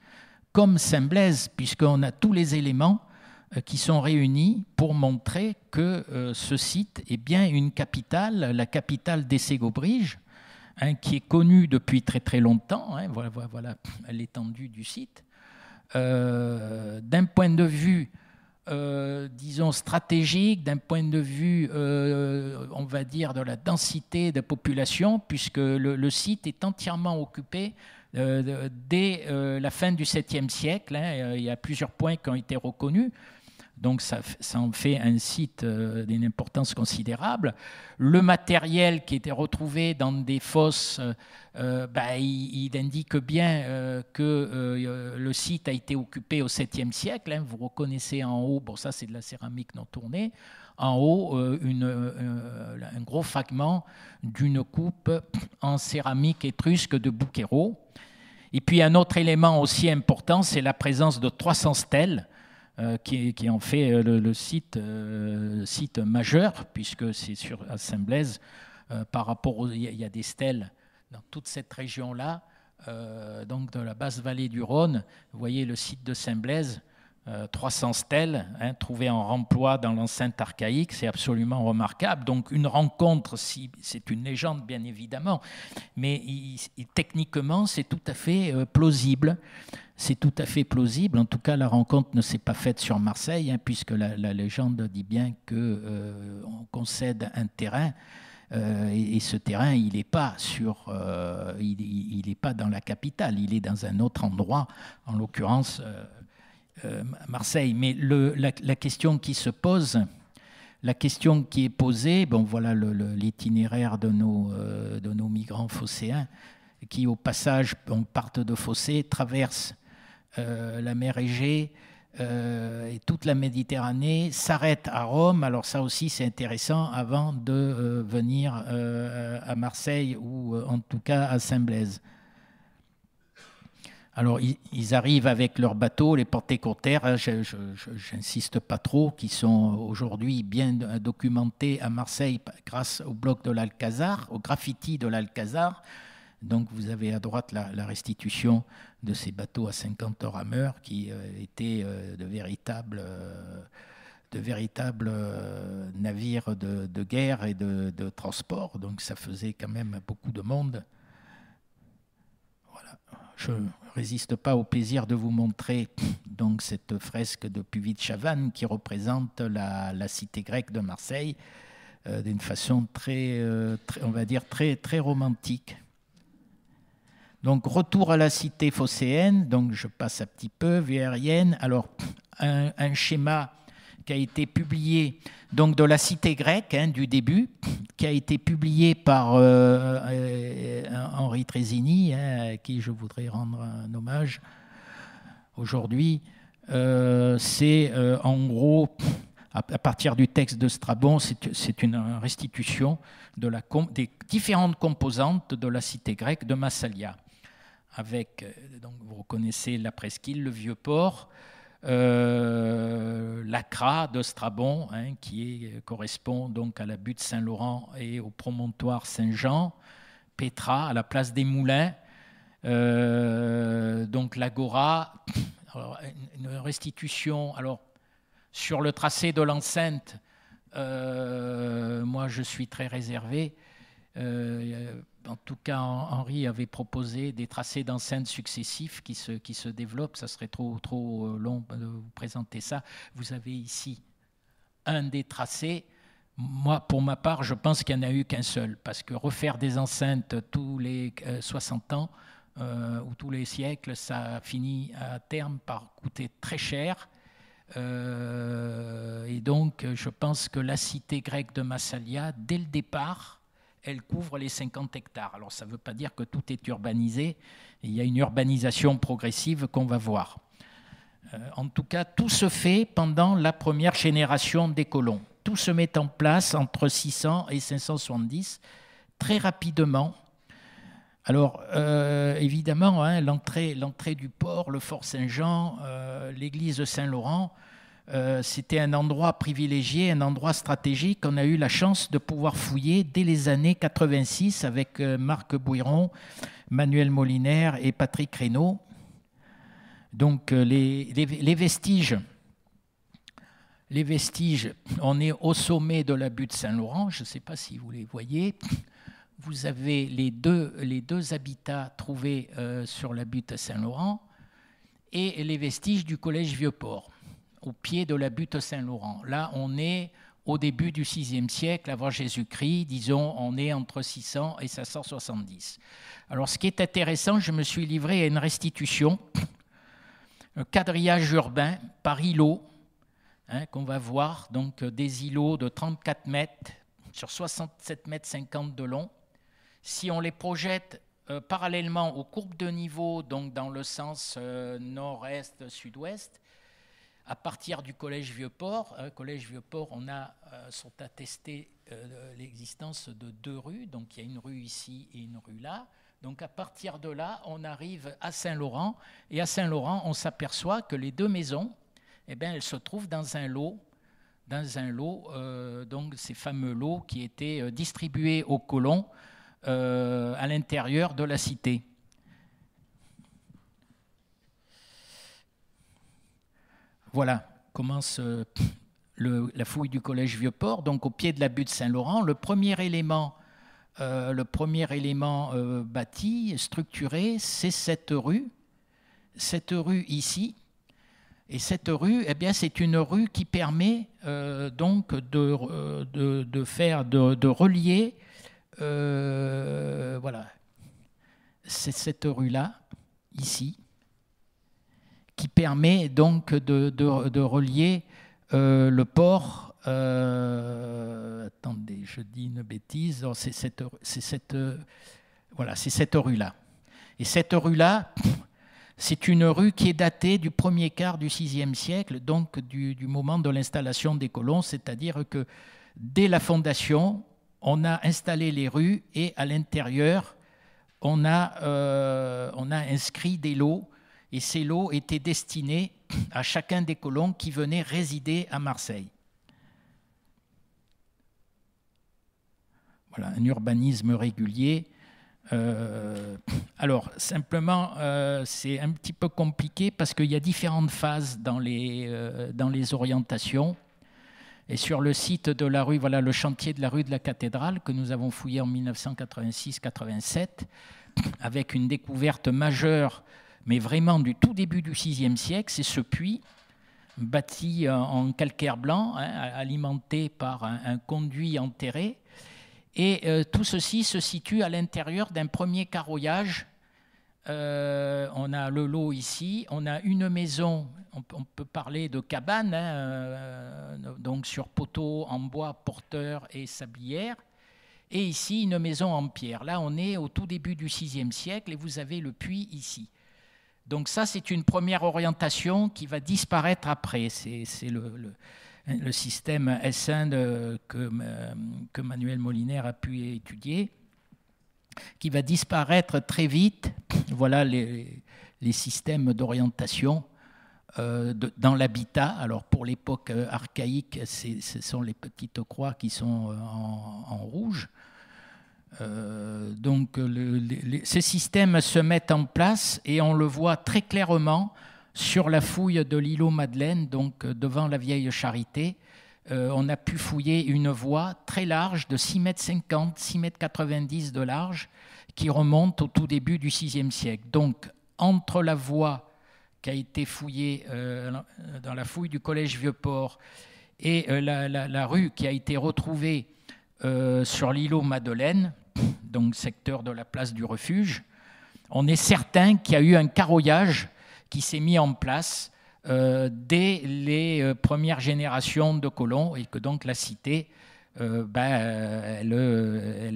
comme Saint-Blaise, puisqu'on a tous les éléments qui sont réunis pour montrer que ce site est bien une capitale, la capitale des Ségobriges, hein, qui est connue depuis très très longtemps. Hein, voilà l'étendue du site. D'un point de vue, disons, stratégique, d'un point de vue, on va dire, de la densité de population, puisque le site est entièrement occupé dès la fin du 7e siècle. Hein, il y a plusieurs points qui ont été reconnus. Donc ça en fait un site d'une importance considérable. Le matériel qui était retrouvé dans des fosses, il indique bien que le site a été occupé au 7e siècle. Hein. Vous reconnaissez en haut, bon ça c'est de la céramique non tournée, en haut un gros fragment d'une coupe en céramique étrusque de Bouqueiro. Et puis un autre élément aussi important, c'est la présence de 300 stèles qui en fait le site majeur, puisque c'est à Saint-Blaise, par rapport il y a des stèles dans toute cette région-là, donc de la basse vallée du Rhône. Vous voyez le site de Saint-Blaise, 300 stèles trouvées en remploi dans l'enceinte archaïque, c'est absolument remarquable. Donc une rencontre, c'est une légende bien évidemment, mais techniquement c'est tout à fait plausible. C'est tout à fait plausible. En tout cas, la rencontre ne s'est pas faite sur Marseille, puisque la légende dit bien qu'on concède un terrain. Et ce terrain, il n'est pas il est pas dans la capitale, il est dans un autre endroit, en l'occurrence Marseille. Mais la question qui se pose, la question qui est posée, bon voilà l'itinéraire de nos migrants phocéens qui au passage partent de Phocée, traversent la mer Égée et toute la Méditerranée, s'arrêtent à Rome. Alors ça aussi c'est intéressant, avant de venir à Marseille ou en tout cas à Saint-Blaise. Alors, ils arrivent avec leurs bateaux, les porte-écouteurs, j'insiste pas trop, qui sont aujourd'hui bien documentés à Marseille grâce au bloc de l'Alcazar, au graffiti de l'Alcazar. Donc, vous avez à droite la restitution de ces bateaux à 50 rameurs qui étaient de véritables navires de guerre et de transport. Donc, ça faisait quand même beaucoup de monde. Voilà. Je ne résiste pas au plaisir de vous montrer donc cette fresque de Puvis-de-Chavannes qui représente la cité grecque de Marseille d'une façon très, on va dire très romantique. Donc retour à la cité phocéenne, donc je passe un petit peu, vue aérienne. Alors un schéma qui a été publié donc de la cité grecque du début, qui a été publié par Henri Trésini, à qui je voudrais rendre un hommage aujourd'hui. C'est en gros, à partir du texte de Strabon, c'est une restitution des différentes composantes de la cité grecque de Massalia. Avec, donc vous reconnaissez la presqu'île, le vieux port, l'Acra de Strabon, qui correspond donc à la butte Saint-Laurent et au promontoire Saint-Jean, Pétra à la place des Moulins, donc l'Agora, une restitution. Alors sur le tracé de l'enceinte, moi je suis très réservé. En tout cas, Henri avait proposé des tracés d'enceinte successifs qui se développent. Ça serait trop long de vous présenter ça. Vous avez ici un des tracés. Moi, pour ma part, je pense qu'il n'y en a eu qu'un seul, parce que refaire des enceintes tous les 60 ans ou tous les siècles, ça finit à terme par coûter très cher. Et donc, je pense que la cité grecque de Massalia, dès le départ, elle couvre les 50 hectares. Alors, ça ne veut pas dire que tout est urbanisé. Il y a une urbanisation progressive qu'on va voir. En tout cas, tout se fait pendant la première génération des colons. Tout se met en place entre 600 et 570, très rapidement. Alors, évidemment, l'entrée du port, le fort Saint-Jean, l'église de Saint-Laurent, c'était un endroit privilégié, un endroit stratégique. On a eu la chance de pouvoir fouiller dès les années 86 avec Marc Bouiron, Manuel Molinaire et Patrick Reynaud. Donc les vestiges, on est au sommet de la butte Saint-Laurent, je ne sais pas si vous les voyez. Vous avez les deux habitats trouvés sur la butte Saint-Laurent et les vestiges du collège Vieux-Port, au pied de la butte Saint-Laurent. Là, on est au début du VIe siècle avant Jésus-Christ, disons, on est entre 600 et 570. Alors, ce qui est intéressant, je me suis livré à une restitution, un quadrillage urbain par îlot, qu'on va voir, donc des îlots de 34 mètres sur 67 mètres 50 de long. Si on les projette parallèlement aux courbes de niveau, donc dans le sens nord-est, sud-ouest, à partir du collège Vieux-Port, sont attestés l'existence de 2 rues, donc il y a une rue ici et une rue là. Donc à partir de là, on arrive à Saint-Laurent, et à Saint-Laurent, on s'aperçoit que les 2 maisons, elles se trouvent dans un lot, donc ces fameux lots qui étaient distribués aux colons à l'intérieur de la cité. voilà, commence la fouille du collège Vieux-Port, donc au pied de la butte Saint-Laurent. Le premier élément bâti, structuré, c'est cette rue ici. Et cette rue, eh bien, c'est une rue qui permet donc de relier, voilà, c'est cette rue-là, ici, qui permet donc de relier le port. Attendez, je dis une bêtise. C'est cette rue-là. Et cette rue-là, c'est une rue qui est datée du premier quart du VIe siècle, donc du moment de l'installation des colons, c'est-à-dire que dès la fondation, on a installé les rues et à l'intérieur, on a inscrit des lots, et ces lots étaient destinés à chacun des colons qui venaient résider à Marseille. Voilà, un urbanisme régulier. Alors, simplement, c'est un petit peu compliqué parce qu'il y a différentes phases dans les orientations. Et sur le site de la rue, voilà le chantier de la rue de la Cathédrale que nous avons fouillé en 1986-87, avec une découverte majeure, mais vraiment du tout début du VIe siècle, c'est ce puits bâti en calcaire blanc, alimenté par un conduit enterré. Et tout ceci se situe à l'intérieur d'un premier carroyage. On a le lot ici, on a une maison, on peut parler de cabane, donc sur poteaux en bois, porteur et sablière. Et ici, une maison en pierre. Là, on est au tout début du VIe siècle et vous avez le puits ici. Donc ça, c'est une première orientation qui va disparaître après. C'est le système S1 que Manuel Moliner a pu étudier, qui va disparaître très vite. Voilà les systèmes d'orientation dans l'habitat. Alors pour l'époque archaïque, ce sont les petites croix qui sont en rouge. Donc ces systèmes se mettent en place et on le voit très clairement sur la fouille de l'îlot Madeleine, donc devant la vieille Charité. On a pu fouiller une voie très large de 6,50 m, 6,90 m de large, qui remonte au tout début du VIe siècle. Donc, entre la voie qui a été fouillée dans la fouille du collège Vieux-Port et la rue qui a été retrouvée sur l'îlot Madeleine, donc secteur de la place du Refuge, on est certain qu'il y a eu un carroyage qui s'est mis en place dès les premières générations de colons et que donc la cité, elle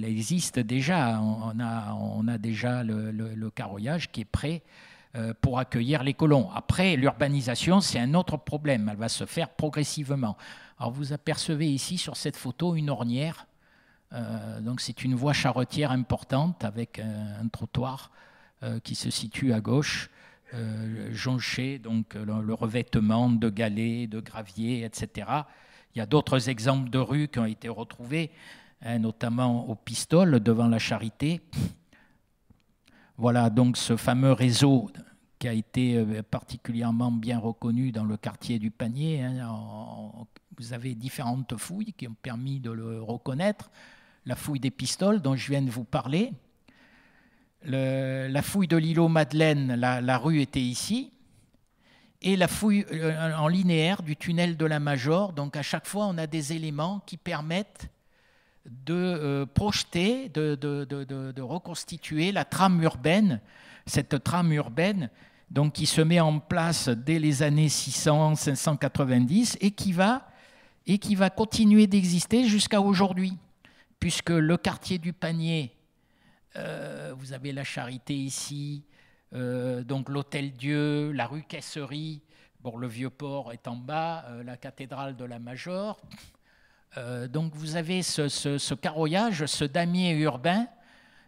existe déjà. On a déjà le carroyage qui est prêt pour accueillir les colons. Après, l'urbanisation, c'est un autre problème. Elle va se faire progressivement. Alors, vous apercevez ici sur cette photo une ornière. Donc, c'est une voie charretière importante avec un trottoir qui se situe à gauche. Jonché, donc le revêtement de galets, de graviers, etc. Il y a d'autres exemples de rues qui ont été retrouvés, notamment au Pistole, devant la Charité. Voilà donc ce fameux réseau qui a été particulièrement bien reconnu dans le quartier du Panier. Vous avez différentes fouilles qui ont permis de le reconnaître. La fouille des Pistoles, dont je viens de vous parler. La fouille de l'îlot Madeleine, la rue était ici, et la fouille en linéaire du tunnel de la Major. Donc à chaque fois, on a des éléments qui permettent de projeter, de reconstituer la trame urbaine, cette trame urbaine donc, qui se met en place dès les années 600-590 et qui va continuer d'exister jusqu'à aujourd'hui, puisque le quartier du Panier, vous avez la Charité ici, donc l'Hôtel-Dieu, la rue Caisserie, bon, le Vieux-Port est en bas, la cathédrale de la Major. Donc vous avez ce carroyage, ce damier urbain,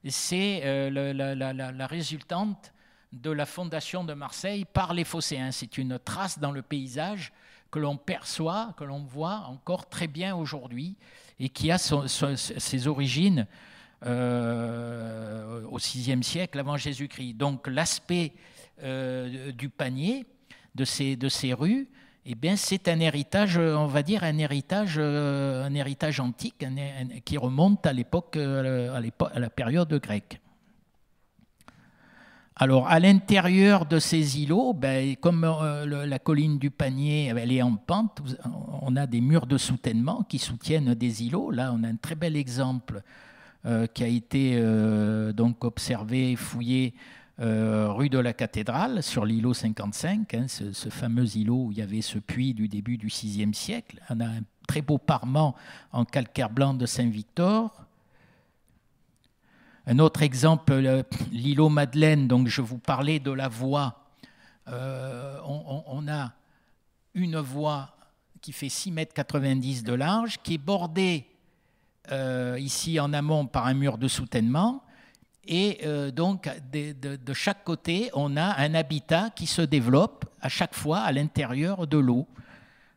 c'est la résultante de la fondation de Marseille par les Phocéens. C'est une trace dans le paysage que l'on perçoit, que l'on voit encore très bien aujourd'hui et qui a ses origines au VIe siècle avant Jésus-Christ. Donc l'aspect du Panier, de ces rues, eh bien, c'est un héritage, on va dire, un héritage antique qui remonte à l'époque, à la période grecque. Alors, à l'intérieur de ces îlots, ben, comme la colline du Panier, elle est en pente, on a des murs de soutènement qui soutiennent des îlots. Là, on a un très bel exemple qui a été donc observé, fouillé rue de la Cathédrale, sur l'îlot 55, hein, ce fameux îlot où il y avait ce puits du début du VIe siècle. On a un très beau parement en calcaire blanc de Saint-Victor. Un autre exemple, l'îlot Madeleine, donc je vous parlais de la voie. On a une voie qui fait 6,90 m de large, qui est bordée ici en amont par un mur de soutènement. Et donc, de chaque côté, on a un habitat qui se développe à chaque fois à l'intérieur de l'eau.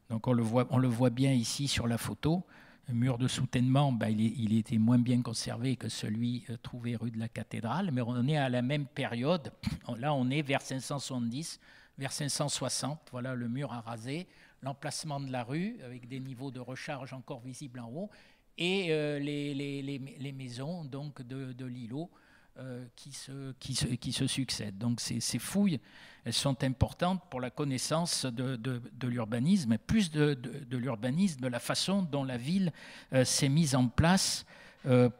Donc, on le voit bien ici sur la photo. Le mur de soutènement, ben, il était moins bien conservé que celui trouvé rue de la Cathédrale, mais on est à la même période. Là, on est vers 570, vers 560. Voilà le mur à raser, l'emplacement de la rue avec des niveaux de recharge encore visibles en haut et les maisons donc, de l'îlot qui se succèdent. Donc ces fouilles, elles sont importantes pour la connaissance de l'urbanisme, plus de l'urbanisme, de la façon dont la ville s'est mise en place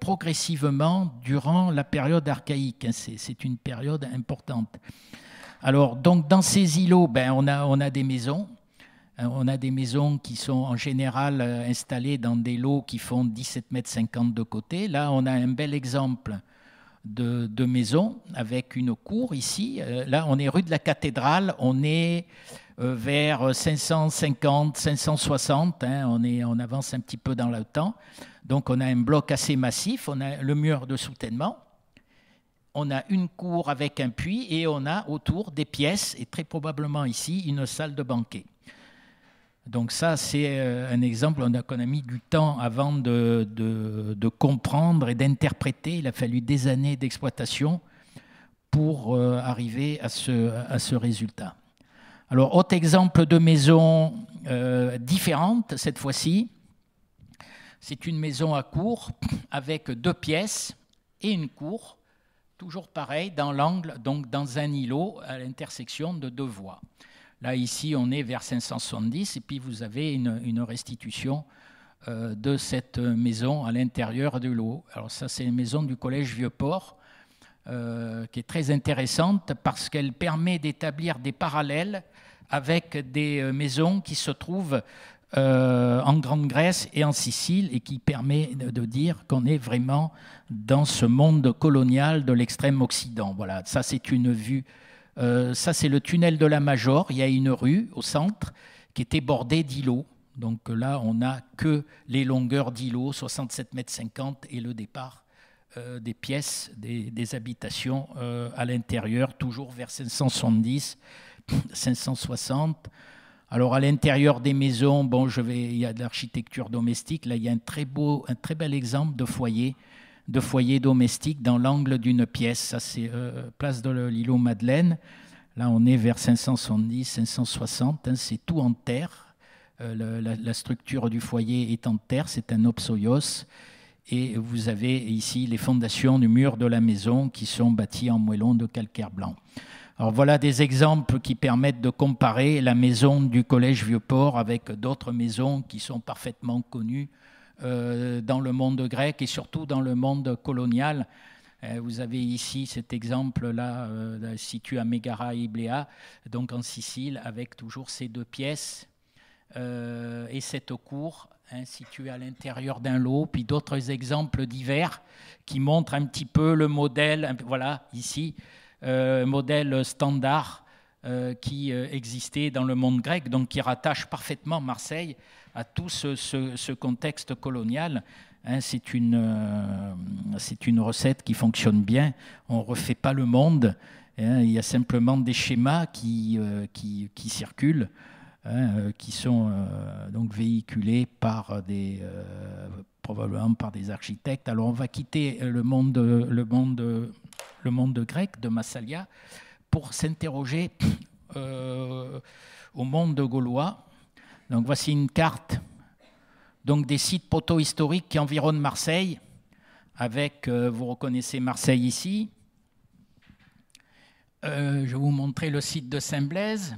progressivement durant la période archaïque. C'est une période importante. Alors, donc, dans ces îlots, ben, on a des maisons. On a des maisons qui sont en général installées dans des lots qui font 17,50 m de côté. Là, on a un bel exemple de maisons avec une cour ici. Là, on est rue de la Cathédrale, on est vers 550, 560, hein, on avance un petit peu dans le temps. Donc, on a un bloc assez massif, on a le mur de soutènement, on a une cour avec un puits et on a autour des pièces, et très probablement ici, une salle de banquet. Donc ça, c'est un exemple qu'on a mis du temps avant de comprendre et d'interpréter. Il a fallu des années d'exploitation pour arriver à ce résultat. Alors, autre exemple de maison différente, cette fois-ci, c'est une maison à cour avec 2 pièces et une cour, toujours pareil, dans l'angle, donc dans un îlot à l'intersection de 2 voies. Là, ici, on est vers 570, et puis vous avez une restitution de cette maison à l'intérieur de l'eau. Alors ça, c'est une maison du collège Vieux-Port, qui est très intéressante parce qu'elle permet d'établir des parallèles avec des maisons qui se trouvent en Grande-Grèce et en Sicile, et qui permet de dire qu'on est vraiment dans ce monde colonial de l'extrême Occident. Voilà, ça, c'est une vue. Ça, c'est le tunnel de la Major. Il y a une rue au centre qui était bordée d'îlots. Donc là, on n'a que les longueurs d'îlots, 67,50 m, et le départ des pièces, des habitations à l'intérieur, toujours vers 570, 560. Alors, à l'intérieur des maisons, bon, il y a de l'architecture domestique. Là, il y a un très bel exemple de foyer domestique dans l'angle d'une pièce. Ça, c'est place de l'îlot Madeleine. Là, on est vers 570, 560. Hein, c'est tout en terre. La structure du foyer est en terre. C'est un opsoios. Et vous avez ici les fondations du mur de la maison qui sont bâties en moellon de calcaire blanc. Alors voilà des exemples qui permettent de comparer la maison du collège Vieux-Port avec d'autres maisons qui sont parfaitement connues dans le monde grec et surtout dans le monde colonial. Vous avez ici cet exemple-là situé à Mégara et Ibléa, donc en Sicile, avec toujours ces 2 pièces et cette cour située à l'intérieur d'un lot, puis d'autres exemples divers qui montrent un petit peu le modèle, voilà, ici, modèle standard qui existait dans le monde grec, donc qui rattache parfaitement Marseille à tout ce contexte colonial. Hein, c'est une recette qui fonctionne bien. On ne refait pas le monde. Hein, il y a simplement des schémas qui circulent, hein, qui sont donc véhiculés par probablement par des architectes. Alors on va quitter le monde grec de Massalia pour s'interroger au monde gaulois. Donc voici une carte donc, des sites proto-historiques qui environnent Marseille, avec, vous reconnaissez Marseille ici. Je vais vous montrer le site de Saint-Blaise.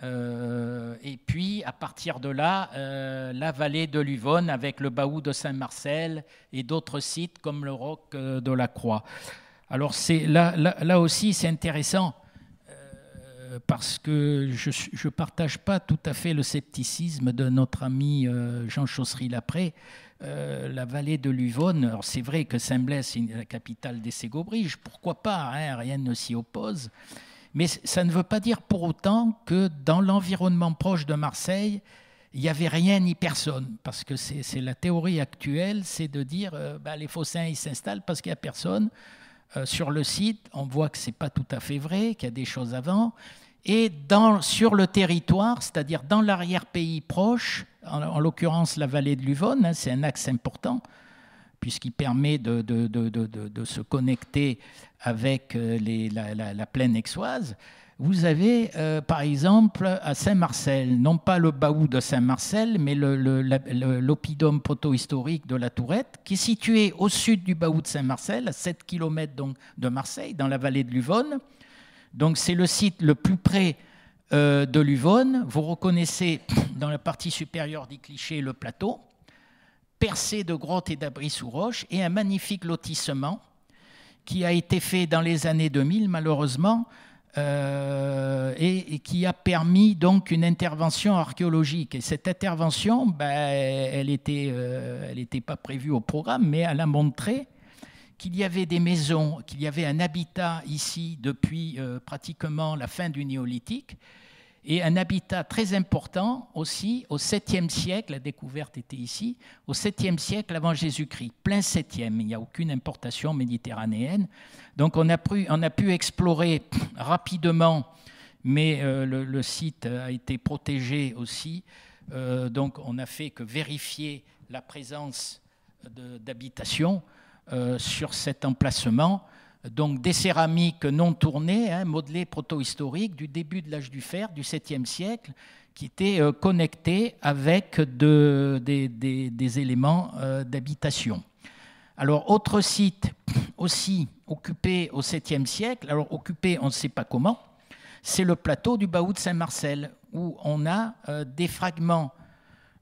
Et puis, à partir de là, la vallée de l'Uvonne avec le Baou de Saint-Marcel et d'autres sites comme le Roc de la Croix. Alors, là aussi, c'est intéressant parce que je ne partage pas tout à fait le scepticisme de notre ami Jean Chaussery-Lapré. La vallée de l'Uvonne, alors c'est vrai que Saint-Blaise, c'est la capitale des Ségobriges, pourquoi pas, hein, rien ne s'y oppose. Mais ça ne veut pas dire pour autant que dans l'environnement proche de Marseille, il n'y avait rien ni personne. Parce que c'est la théorie actuelle, c'est de dire les Phocéens ils s'installent parce qu'il n'y a personne. Sur le site, on voit que ce n'est pas tout à fait vrai, qu'il y a des choses avant. Et sur le territoire, c'est-à-dire dans l'arrière-pays proche, en l'occurrence la vallée de l'Uvonne, hein, c'est un axe important, puisqu'il permet de se connecter avec la plaine aixoise. Vous avez, par exemple, à Saint-Marcel, non pas le Baou de Saint-Marcel, mais l'oppidum proto-historique de la Tourette, qui est situé au sud du Baou de Saint-Marcel, à 7 km donc, de Marseille, dans la vallée de l'Uvonne. Donc c'est le site le plus près de l'Uvonne. Vous reconnaissez dans la partie supérieure des clichés le plateau, percé de grottes et d'abris sous roches, et un magnifique lotissement qui a été fait dans les années 2000, malheureusement, et qui a permis donc une intervention archéologique. Et cette intervention, elle n'était pas prévue au programme, mais elle a montré qu'il y avait des maisons, qu'il y avait un habitat ici depuis pratiquement la fin du néolithique, et un habitat très important aussi au 7e siècle, la découverte était ici, au 7e siècle avant Jésus-Christ, plein 7e, il n'y a aucune importation méditerranéenne. Donc on a pu explorer rapidement, mais le site a été protégé aussi, donc on n'a fait que vérifier la présence d'habitation sur cet emplacement. Donc des céramiques non tournées, hein, modelées proto-historiques du début de l'âge du fer, du 7e siècle, qui étaient connectées avec des éléments d'habitation. Alors, autre site aussi occupé au 7e siècle, alors occupé on ne sait pas comment, c'est le plateau du Baou de Saint-Marcel, où on a des fragments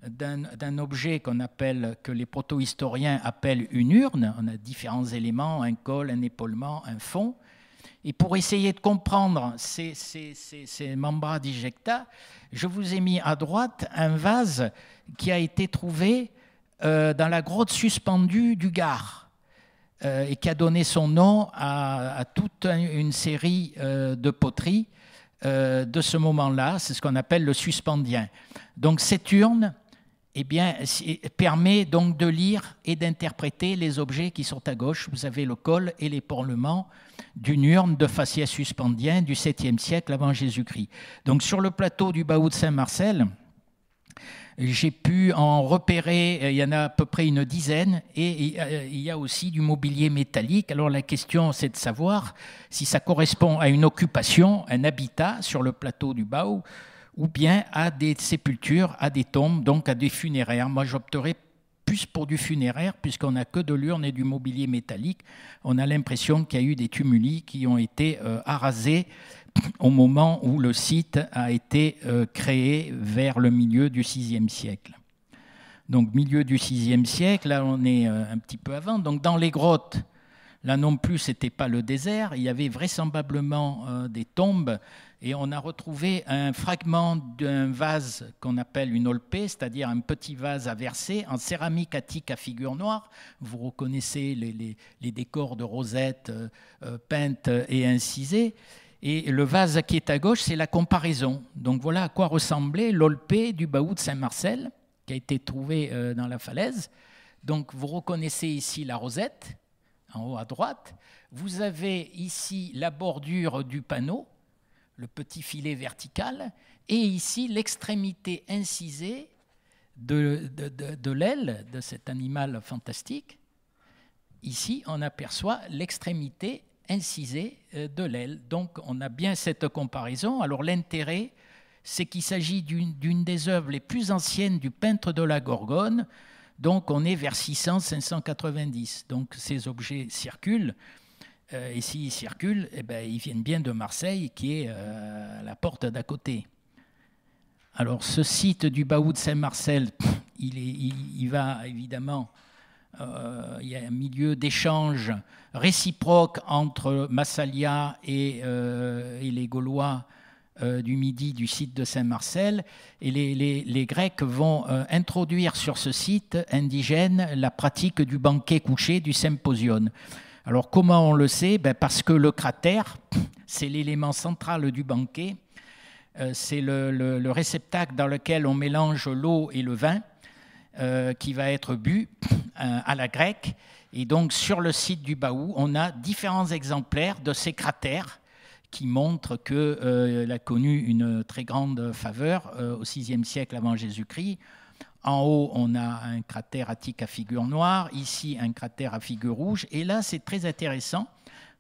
d'un objet que les proto-historiens appellent une urne. On a différents éléments, un col, un épaulement, un fond. Et pour essayer de comprendre ces membra dijecta, je vous ai mis à droite un vase qui a été trouvé dans la grotte suspendue du Gard et qui a donné son nom à toute une série de poteries de ce moment-là. C'est ce qu'on appelle le suspendien. Donc cette urne, permet donc de lire et d'interpréter les objets qui sont à gauche. Vous avez le col et l'épaulement d'une urne de faciès suspendien du 7e siècle avant Jésus-Christ. Donc sur le plateau du Baou de Saint-Marcel, j'ai pu en repérer, il y en a à peu près une dizaine, et il y a aussi du mobilier métallique. Alors la question, c'est de savoir si ça correspond à une occupation, un habitat sur le plateau du Baou, ou bien à des sépultures, à des tombes, donc à des funéraires. Moi, j'opterais plus pour du funéraire, puisqu'on n'a que de l'urne et du mobilier métallique. On a l'impression qu'il y a eu des tumuli qui ont été arasés au moment où le site a été créé vers le milieu du VIe siècle. Donc, milieu du VIe siècle, là, on est un petit peu avant. Donc, dans les grottes, là non plus, ce n'était pas le désert. Il y avait vraisemblablement des tombes. Et on a retrouvé un fragment d'un vase qu'on appelle une olpée, c'est-à-dire un petit vase à verser en céramique attique à figure noire. Vous reconnaissez les décors de rosettes peintes et incisées. Et le vase qui est à gauche, c'est la comparaison. Donc voilà à quoi ressemblait l'olpée du Baou de Saint-Marcel, qui a été trouvé dans la falaise. Donc vous reconnaissez ici la rosette, en haut à droite. Vous avez ici la bordure du panneau, le petit filet vertical, et ici l'extrémité incisée de l'aile de cet animal fantastique. Ici, on aperçoit l'extrémité incisée de l'aile. Donc, on a bien cette comparaison. Alors, l'intérêt, c'est qu'il s'agit d'une des œuvres les plus anciennes du peintre de la Gorgone. Donc on est vers 600-590. Donc ces objets circulent. Et s'ils circulent, eh ben, ils viennent bien de Marseille, qui est à la porte d'à côté. Alors ce site du Baou de Saint-Marcel, il va évidemment... il y a un milieu d'échange réciproque entre Massalia et les Gaulois du Midi du site de Saint-Marcel, et les Grecs vont introduire sur ce site indigène la pratique du banquet couché, du symposion. Alors comment on le sait? Parce que le cratère, c'est l'élément central du banquet, c'est le réceptacle dans lequel on mélange l'eau et le vin, qui va être bu à la grecque. Et donc sur le site du Baou, on a différents exemplaires de ces cratères qui montrent qu'il a connu une très grande faveur au VIe siècle avant Jésus-Christ. En haut, on a un cratère attique à figure noire, ici un cratère à figure rouge. Et là, c'est très intéressant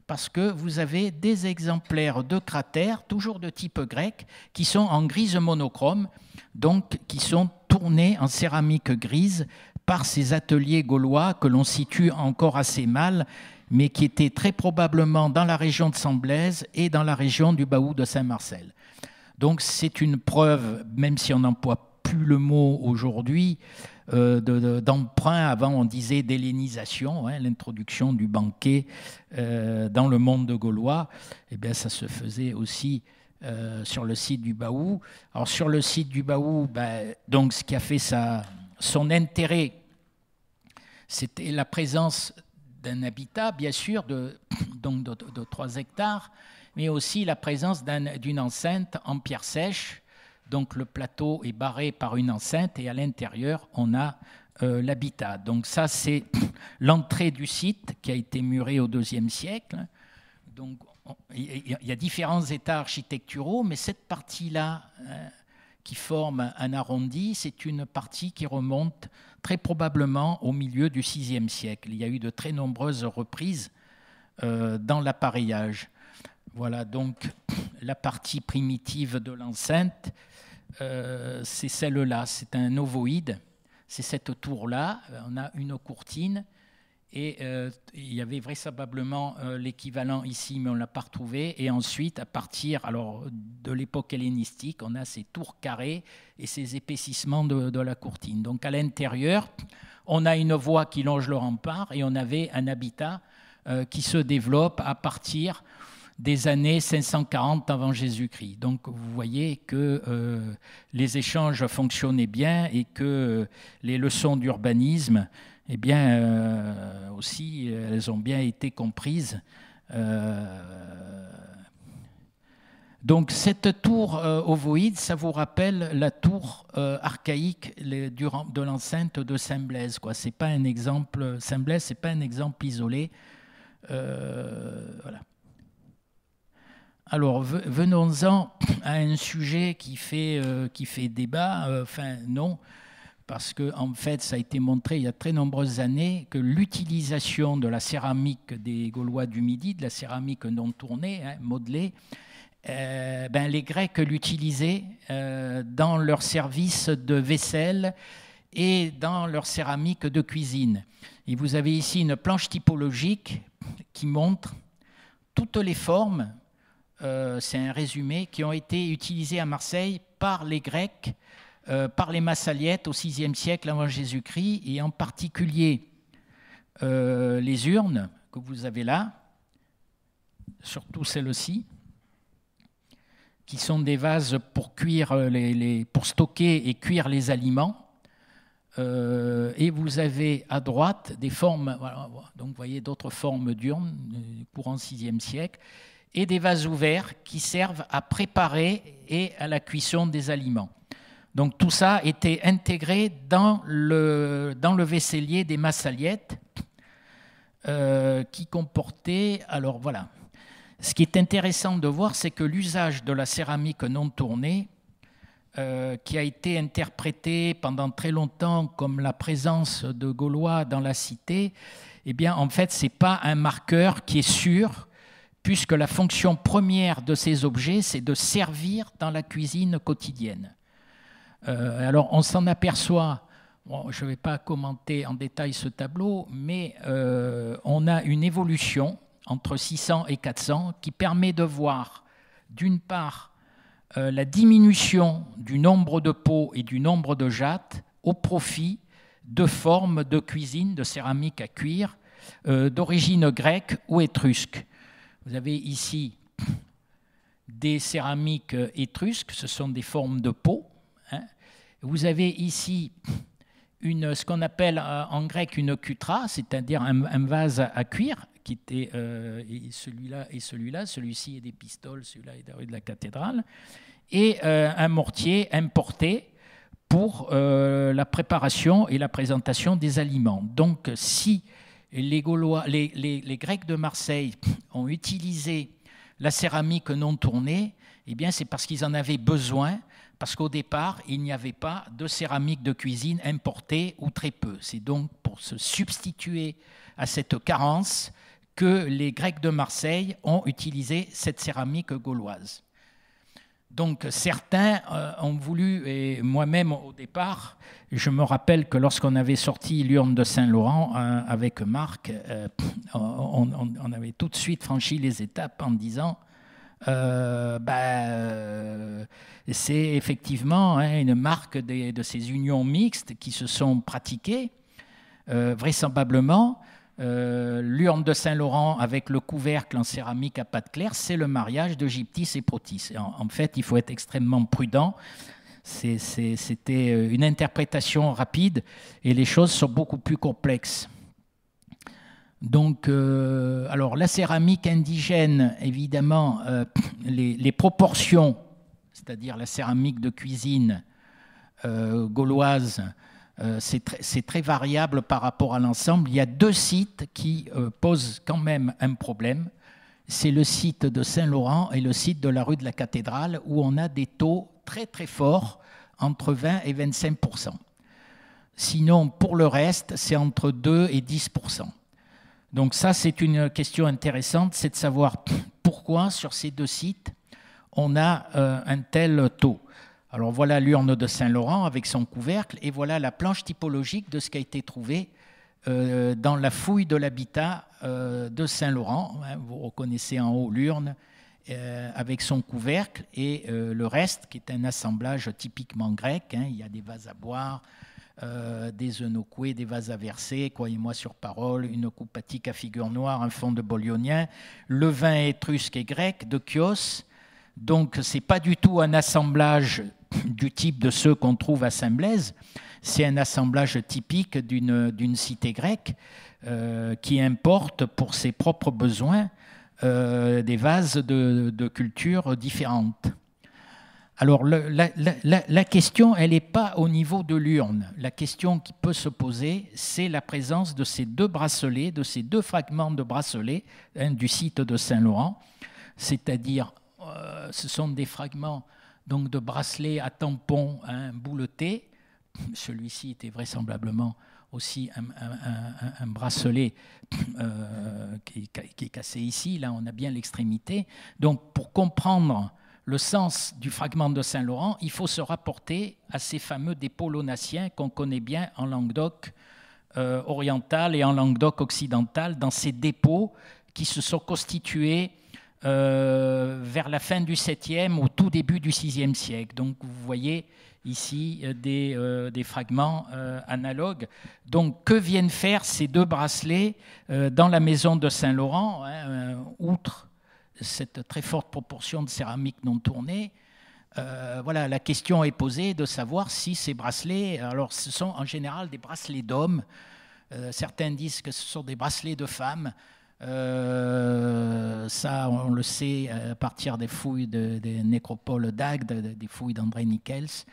parce que vous avez des exemplaires de cratères, toujours de type grec, qui sont en grise monochrome, donc qui sont tournés en céramique grise par ces ateliers gaulois que l'on situe encore assez mal, mais qui étaient très probablement dans la région de Samblaise et dans la région du Baou de Saint-Marcel. Donc c'est une preuve, même si on n'emploie plus le mot aujourd'hui, d'emprunt. Avant on disait d'hellénisation, l'introduction du banquet dans le monde gaulois. Eh bien, ça se faisait aussi sur le site du Baou. Alors sur le site du Baou, donc ce qui a fait son intérêt, c'était la présence d'un habitat, bien sûr, de 3 hectares, mais aussi la présence d'une enceinte en pierre sèche. Donc le plateau est barré par une enceinte et à l'intérieur, on a l'habitat. Donc ça, c'est l'entrée du site qui a été murée au IIe siècle. Donc il y a différents états architecturaux, mais cette partie-là, qui forme un arrondi, c'est une partie qui remonte très probablement au milieu du VIe siècle. Il y a eu de très nombreuses reprises dans l'appareillage. Voilà donc la partie primitive de l'enceinte, c'est celle-là, c'est un ovoïde, c'est cette tour-là, on a une courtine, et il y avait vraisemblablement l'équivalent ici, mais on ne l'a pas retrouvé. Et ensuite, à partir de l'époque hellénistique, on a ces tours carrées et ces épaississements de la courtine. Donc à l'intérieur, on a une voie qui longe le rempart et on avait un habitat qui se développe à partir des années 540 avant Jésus-Christ. Donc vous voyez que les échanges fonctionnaient bien et que les leçons d'urbanisme, eh bien, aussi, elles ont bien été comprises. Donc cette tour ovoïde, ça vous rappelle la tour archaïque de l'enceinte de Saint-Blaise, quoi. C'est pas un exemple, Saint-Blaise, c'est pas un exemple isolé. Voilà. Alors venons-en à un sujet qui fait débat. Enfin non. Parce qu'en fait, ça a été montré il y a très nombreuses années que l'utilisation de la céramique des Gaulois du Midi, de la céramique non tournée, modelée, les Grecs l'utilisaient dans leur service de vaisselle et dans leur céramique de cuisine. Et vous avez ici une planche typologique qui montre toutes les formes, c'est un résumé, qui ont été utilisées à Marseille par les Grecs, par les Massaliettes au VIe siècle avant Jésus-Christ, et en particulier les urnes que vous avez là, surtout celle-ci, qui sont des vases pour cuire pour stocker et cuire les aliments. Et vous avez à droite des formes, voilà, donc vous voyez d'autres formes d'urnes courant VIe siècle, et des vases ouverts qui servent à préparer et à la cuisson des aliments. Donc tout ça était intégré dans le vaisselier des Massaliettes qui comportait, alors voilà, ce qui est intéressant de voir, c'est que l'usage de la céramique non tournée, qui a été interprété pendant très longtemps comme la présence de Gaulois dans la cité, eh bien en fait c'est pas un marqueur qui est sûr, puisque la fonction première de ces objets, c'est de servir dans la cuisine quotidienne. Alors, on s'en aperçoit, bon, je ne vais pas commenter en détail ce tableau, mais on a une évolution entre 600 et 400 qui permet de voir, d'une part, la diminution du nombre de pots et du nombre de jattes au profit de formes de cuisine, de céramique à cuire, d'origine grecque ou étrusque. Vous avez ici des céramiques étrusques, ce sont des formes de pots. Hein. Vous avez ici ce qu'on appelle en grec une cutra, c'est-à-dire un vase à cuire, qui était celui-là et celui-là, celui-ci est des pistoles, celui-là est de la rue de la Cathédrale, et un mortier importé pour la préparation et la présentation des aliments. Donc, si les Grecs de Marseille ont utilisé la céramique non tournée, eh bien, c'est parce qu'ils en avaient besoin, parce qu'au départ, il n'y avait pas de céramique de cuisine importée ou très peu. C'est donc pour se substituer à cette carence que les Grecs de Marseille ont utilisé cette céramique gauloise. Donc certains ont voulu, et moi-même au départ, je me rappelle que lorsqu'on avait sorti l'urne de Saint-Laurent avec Marc, on avait tout de suite franchi les étapes en disant c'est effectivement une marque de ces unions mixtes qui se sont pratiquées, vraisemblablement. L'urne de Saint-Laurent avec le couvercle en céramique à pâte claire, c'est le mariage de Gyptis et Protis. En fait, il faut être extrêmement prudent. C'était une interprétation rapide et les choses sont beaucoup plus complexes. Donc, alors la céramique indigène, évidemment, les proportions, c'est-à-dire la céramique de cuisine gauloise, c'est très variable par rapport à l'ensemble. Il y a deux sites qui posent quand même un problème. C'est le site de Saint-Laurent et le site de la rue de la Cathédrale, où on a des taux très très forts, entre 20 et 25%. Sinon, pour le reste, c'est entre 2 et 10%. Donc ça, c'est une question intéressante, c'est de savoir pourquoi sur ces deux sites, on a un tel taux. Alors voilà l'urne de Saint-Laurent avec son couvercle et voilà la planche typologique de ce qui a été trouvé dans la fouille de l'habitat de Saint-Laurent. Vous reconnaissez en haut l'urne avec son couvercle et le reste qui est un assemblage typiquement grec. Il y a des vases à boire, des œnocoués, des vases à verser, croyez-moi sur parole, une coupe attique à figure noire, un fond de bolionien, le vin étrusque et grec de Chios. Donc ce n'est pas du tout un assemblage du type de ceux qu'on trouve à Saint-Blaise, c'est un assemblage typique d'une cité grecque qui importe pour ses propres besoins des vases de cultures différentes. Alors la question, elle n'est pas au niveau de l'urne. La question qui peut se poser, c'est la présence de ces deux bracelets, de ces deux fragments de bracelets du site de Saint-Laurent, c'est-à-dire ce sont des fragments donc, de bracelets à tampons bouletés. Celui-ci était vraisemblablement aussi un bracelet qui est cassé ici. Là, on a bien l'extrémité. Donc, pour comprendre le sens du fragment de Saint-Laurent, il faut se rapporter à ces fameux dépôts launaciens qu'on connaît bien en Languedoc oriental et en Languedoc occidental, dans ces dépôts qui se sont constitués vers la fin du 7e au tout début du 6e siècle. Donc vous voyez ici des fragments analogues. Donc que viennent faire ces deux bracelets dans la maison de Saint-Laurent, outre cette très forte proportion de céramique non tournée? Voilà, la question est posée de savoir si ces bracelets, alors ce sont en général des bracelets d'hommes, certains disent que ce sont des bracelets de femmes. Ça, on le sait à partir des fouilles des nécropoles d'Agde, des fouilles d'André Nickels.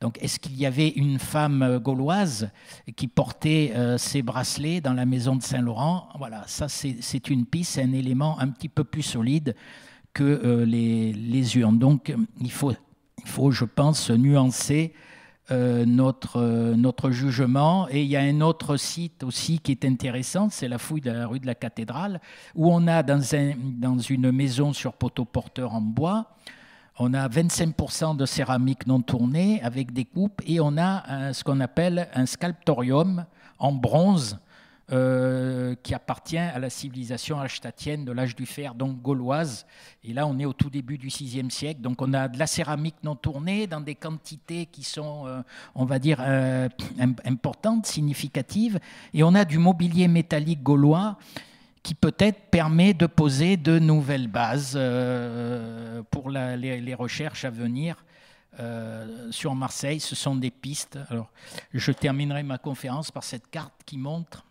Donc, est-ce qu'il y avait une femme gauloise qui portait ces bracelets dans la maison de Saint-Laurent? Voilà, ça, c'est une piste, c'est un élément un petit peu plus solide que les urnes. Donc, il faut, je pense, nuancer notre jugement. Et il y a un autre site aussi qui est intéressant, c'est la fouille de la rue de la Cathédrale, où on a dans une maison sur poteau porteur en bois, on a 25% de céramique non tournée avec des coupes, et on a ce qu'on appelle un sculptorium en bronze qui appartient à la civilisation hallstattienne de l'âge du fer, donc gauloise. Et là, on est au tout début du VIe siècle. Donc, on a de la céramique non tournée dans des quantités qui sont, on va dire, importantes, significatives. Et on a du mobilier métallique gaulois qui peut-être permet de poser de nouvelles bases pour les recherches à venir. Sur Marseille, ce sont des pistes. Alors, je terminerai ma conférence par cette carte qui montre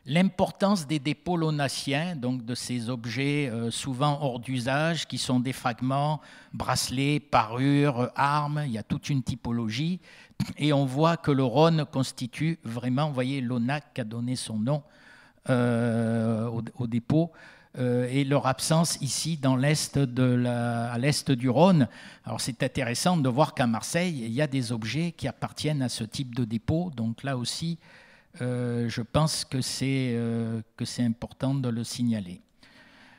l'importance des dépôts launaciens, donc de ces objets souvent hors d'usage, qui sont des fragments, bracelets, parures, armes, il y a toute une typologie. Et on voit que le Rhône constitue vraiment, vous voyez, l'ONAC qui a donné son nom au dépôt, et leur absence ici dans à l'est du Rhône. Alors c'est intéressant de voir qu'à Marseille, il y a des objets qui appartiennent à ce type de dépôt, donc là aussi, je pense que c'est important de le signaler.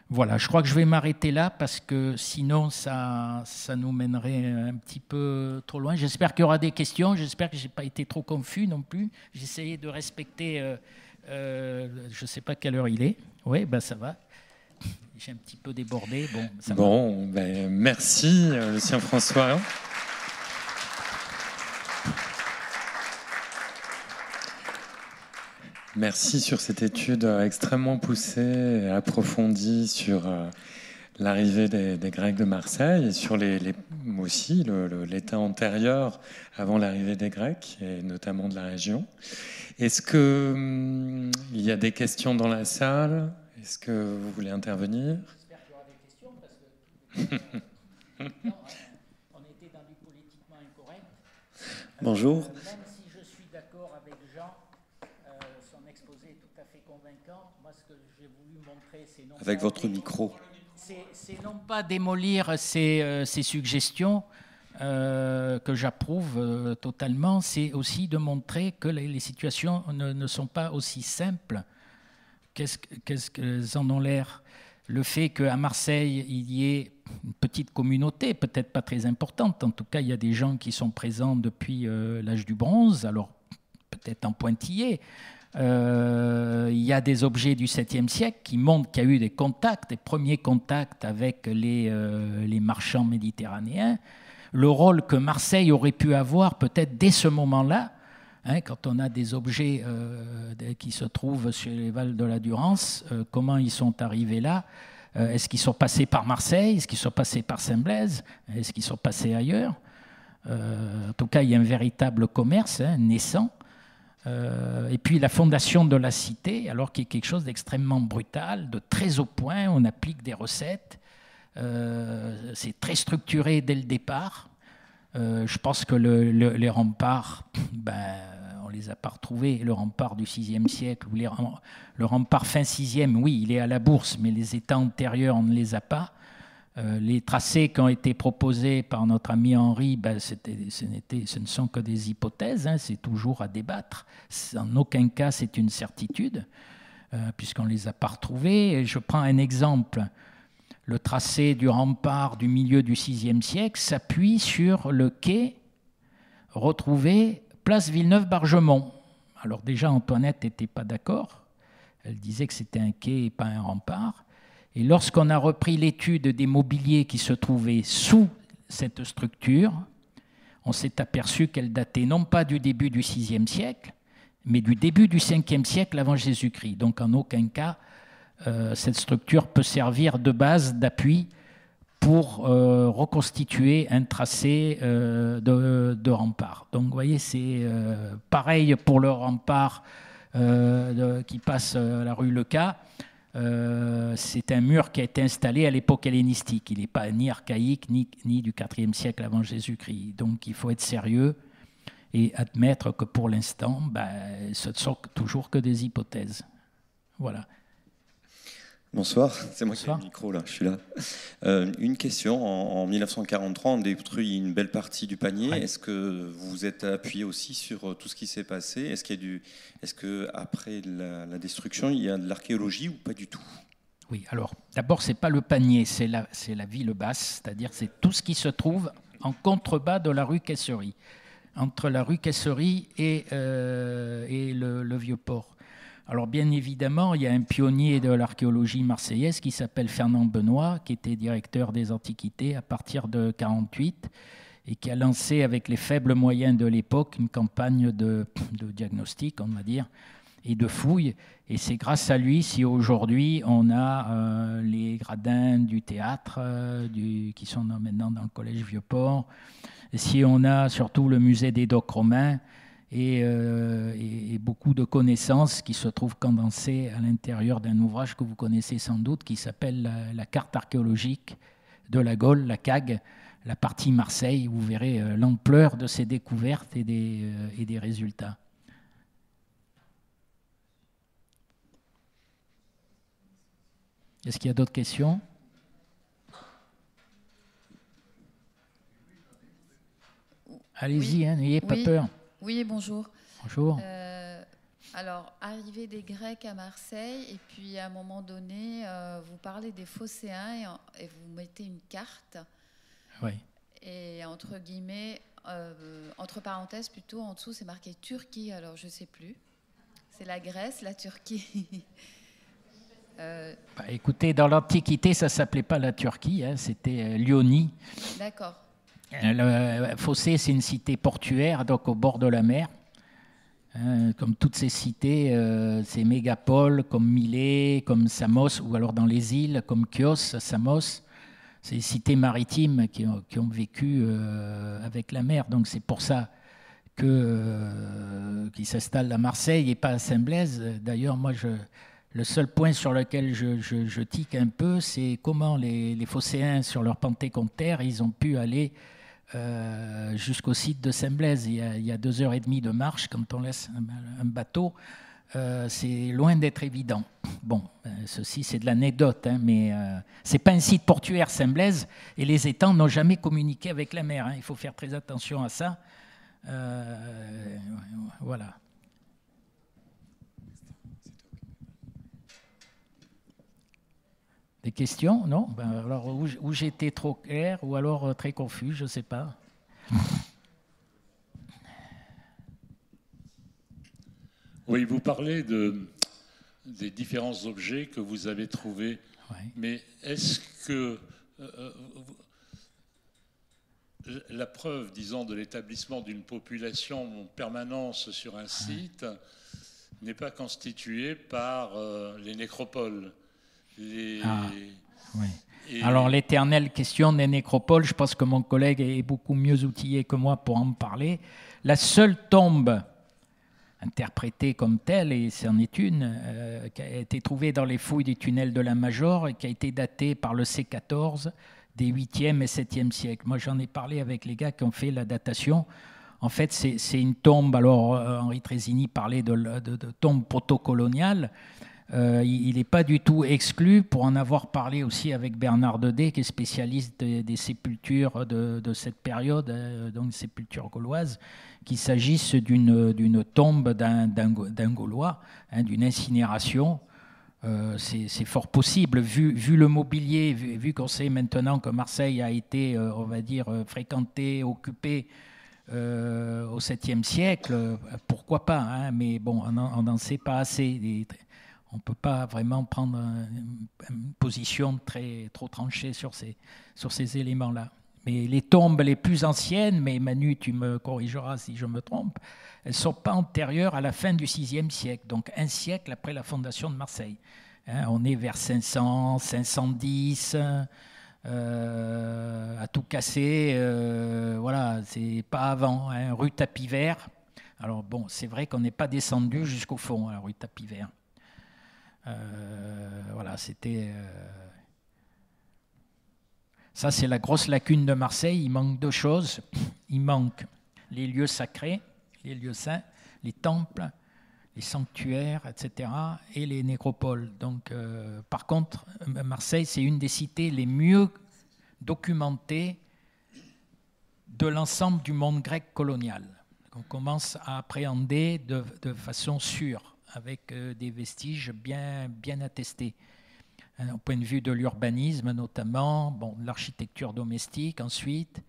Voilà, je crois que je vais m'arrêter là parce que sinon ça nous mènerait un petit peu trop loin. J'espère qu'il y aura des questions, j'espère que je n'ai pas été trop confus non plus. J'ai essayé de respecter, je ne sais pas quelle heure il est. Oui, ben ça va. J'ai un petit peu débordé. Bon, ben, merci Lucien François. Merci sur cette étude extrêmement poussée et approfondie sur l'arrivée des Grecs de Marseille et sur aussi l'état antérieur avant l'arrivée des Grecs, et notamment de la région. Est-ce qu'il y a des questions dans la salle? Est-ce que vous voulez intervenir? J'espère qu'il y aura des questions parce que on était dans du politiquement incorrect. Bonjour. Même si je suis d'accord avec Jean, son exposé est tout à fait convaincant. Moi, ce que j'ai voulu montrer, c'est non avec votre micro. C'est non pas démolir ces suggestions que j'approuve totalement, c'est aussi de montrer que les situations ne sont pas aussi simples. Qu'est-ce qu'elles en ont l'air? Le fait qu'à Marseille, il y ait une petite communauté, peut-être pas très importante, en tout cas, il y a des gens qui sont présents depuis l'âge du bronze, alors peut-être en pointillé. Il y a des objets du 7e siècle qui montrent qu'il y a eu des contacts, des premiers contacts avec les marchands méditerranéens. Le rôle que Marseille aurait pu avoir peut-être dès ce moment-là, quand on a des objets qui se trouvent sur les vals de la Durance, comment ils sont arrivés là? Est-ce qu'ils sont passés par Marseille? Est-ce qu'ils sont passés par Saint-Blaise? Est-ce qu'ils sont passés ailleurs? En tout cas, il y a un véritable commerce naissant. Et puis la fondation de la cité, alors qu'il y a quelque chose d'extrêmement brutal, de très au point, on applique des recettes, c'est très structuré dès le départ. Je pense que les remparts, on ne les a pas retrouvés. Le rempart du 6e siècle, ou le rempart fin 6e, oui, il est à la Bourse, mais les états antérieurs, on ne les a pas. Les tracés qui ont été proposés par notre ami Henri, ce ne sont que des hypothèses, c'est toujours à débattre. En aucun cas, c'est une certitude, puisqu'on ne les a pas retrouvés. Et je prends un exemple. Le tracé du rempart du milieu du VIe siècle s'appuie sur le quai retrouvé place Villeneuve-Bargemont. Alors déjà, Antoinette n'était pas d'accord. Elle disait que c'était un quai et pas un rempart. Et lorsqu'on a repris l'étude des mobiliers qui se trouvaient sous cette structure, on s'est aperçu qu'elle datait non pas du début du VIe siècle, mais du début du Ve siècle avant Jésus-Christ. Donc en aucun cas, cette structure peut servir de base, d'appui pour reconstituer un tracé de rempart. Donc vous voyez, c'est pareil pour le rempart qui passe la rue Leca. C'est un mur qui a été installé à l'époque hellénistique. Il n'est pas ni archaïque, ni du IVe siècle avant Jésus-Christ. Donc il faut être sérieux et admettre que pour l'instant, ce ne sont toujours que des hypothèses. Voilà. Bonsoir, c'est moi Bonsoir. qui ai le micro là, je suis là. Une question, en 1943 on détruit une belle partie du panier, Ouais. est-ce que vous vous êtes appuyé aussi sur tout ce qui s'est passé? Est-ce que après la destruction il y a de l'archéologie ou pas du tout? Oui, alors d'abord, c'est pas le panier, c'est la ville basse, c'est-à-dire c'est tout ce qui se trouve en contrebas de la rue Caisserie, entre la rue Caisserie et le Vieux-Port. Alors bien évidemment, il y a un pionnier de l'archéologie marseillaise qui s'appelle Fernand Benoît, qui était directeur des Antiquités à partir de 1948 et qui a lancé avec les faibles moyens de l'époque une campagne de diagnostic, on va dire, et de fouilles. Et c'est grâce à lui si aujourd'hui on a les gradins du théâtre qui sont maintenant dans le collège Vieux-Port, et si on a surtout le musée des docks romains et beaucoup de connaissances qui se trouvent condensées à l'intérieur d'un ouvrage que vous connaissez sans doute qui s'appelle la carte archéologique de la Gaule, la CAG, la partie Marseille. Vous verrez l'ampleur de ces découvertes et des résultats. Est-ce qu'il y a d'autres questions? Allez-y, Oui. n'ayez pas Oui. peur. Oui, bonjour. Bonjour. Alors, arrivée des Grecs à Marseille, et puis à un moment donné, vous parlez des Phocéens et vous mettez une carte, Oui. et entre guillemets, entre parenthèses plutôt, en dessous c'est marqué Turquie, alors je ne sais plus. C'est la Grèce, la Turquie. Bah, écoutez, dans l'Antiquité, ça ne s'appelait pas la Turquie, hein, c'était Lyonie. D'accord. Le Phocée, c'est une cité portuaire, donc au bord de la mer. Comme toutes ces cités, ces mégapoles comme Milet, comme Samos, ou alors dans les îles comme Chios, Samos, c'est des cités maritimes qui ont vécu avec la mer. Donc c'est pour ça qu'ils s'installent à Marseille et pas à Saint-Blaise. D'ailleurs, moi, le seul point sur lequel je tique un peu, c'est comment les Phocéens, sur leur panthécontaire, ils ont pu aller jusqu'au site de Saint-Blaise. Il y a 2h30 de marche quand on laisse un bateau. C'est loin d'être évident. Bon, ceci c'est de l'anecdote, hein, mais c'est pas un site portuaire Saint-Blaise et les étangs n'ont jamais communiqué avec la mer. Hein. Il faut faire très attention à ça. Voilà. Des questions? Non? Ben alors, ou j'étais trop clair, ou alors très confus, je ne sais pas. Oui, vous parlez des différents objets que vous avez trouvés, Ouais. mais est-ce que la preuve, disons, de l'établissement d'une population en permanence sur un site n'est pas constituée par les nécropoles? Oui. Alors, l'éternelle question des nécropoles, je pense que mon collègue est beaucoup mieux outillé que moi pour en parler. La seule tombe interprétée comme telle, et c'en est une, qui a été trouvée dans les fouilles du tunnel de la Major et qui a été datée par le C14 des 8e et 7e siècles. Moi, j'en ai parlé avec les gars qui ont fait la datation. En fait, c'est une tombe, alors Henri Trésini parlait de tombe protocoloniale. Il n'est pas du tout exclu, pour en avoir parlé aussi avec Bernard Dedé, qui est spécialiste des sépultures de cette période, donc sépultures gauloises, qu'il s'agisse d'une tombe d'un Gaulois, hein, d'une incinération. C'est fort possible, vu le mobilier, vu qu'on sait maintenant que Marseille a été, on va dire, fréquentée, occupée au 7e siècle, pourquoi pas, hein, mais bon, on n'en sait pas assez. On ne peut pas vraiment prendre une position trop tranchée sur ces éléments-là. Mais les tombes les plus anciennes, mais Manu, tu me corrigeras si je me trompe, elles ne sont pas antérieures à la fin du VIe siècle, donc un siècle après la fondation de Marseille. Hein, on est vers 500, 510, à tout casser, voilà, c'est pas avant, hein, rue Tapis-Vert. Alors bon, c'est vrai qu'on n'est pas descendu jusqu'au fond, à la rue Tapis-Vert. Voilà, c'était... Ça, c'est la grosse lacune de Marseille. Il manque deux choses. Il manque les lieux sacrés, les lieux saints, les temples, les sanctuaires, etc., et les nécropoles. Donc, par contre, Marseille, c'est une des cités les mieux documentées de l'ensemble du monde grec colonial. On commence à appréhender de façon sûre, avec des vestiges bien attestés. Au point de vue de l'urbanisme notamment, bon, de l'architecture domestique ensuite,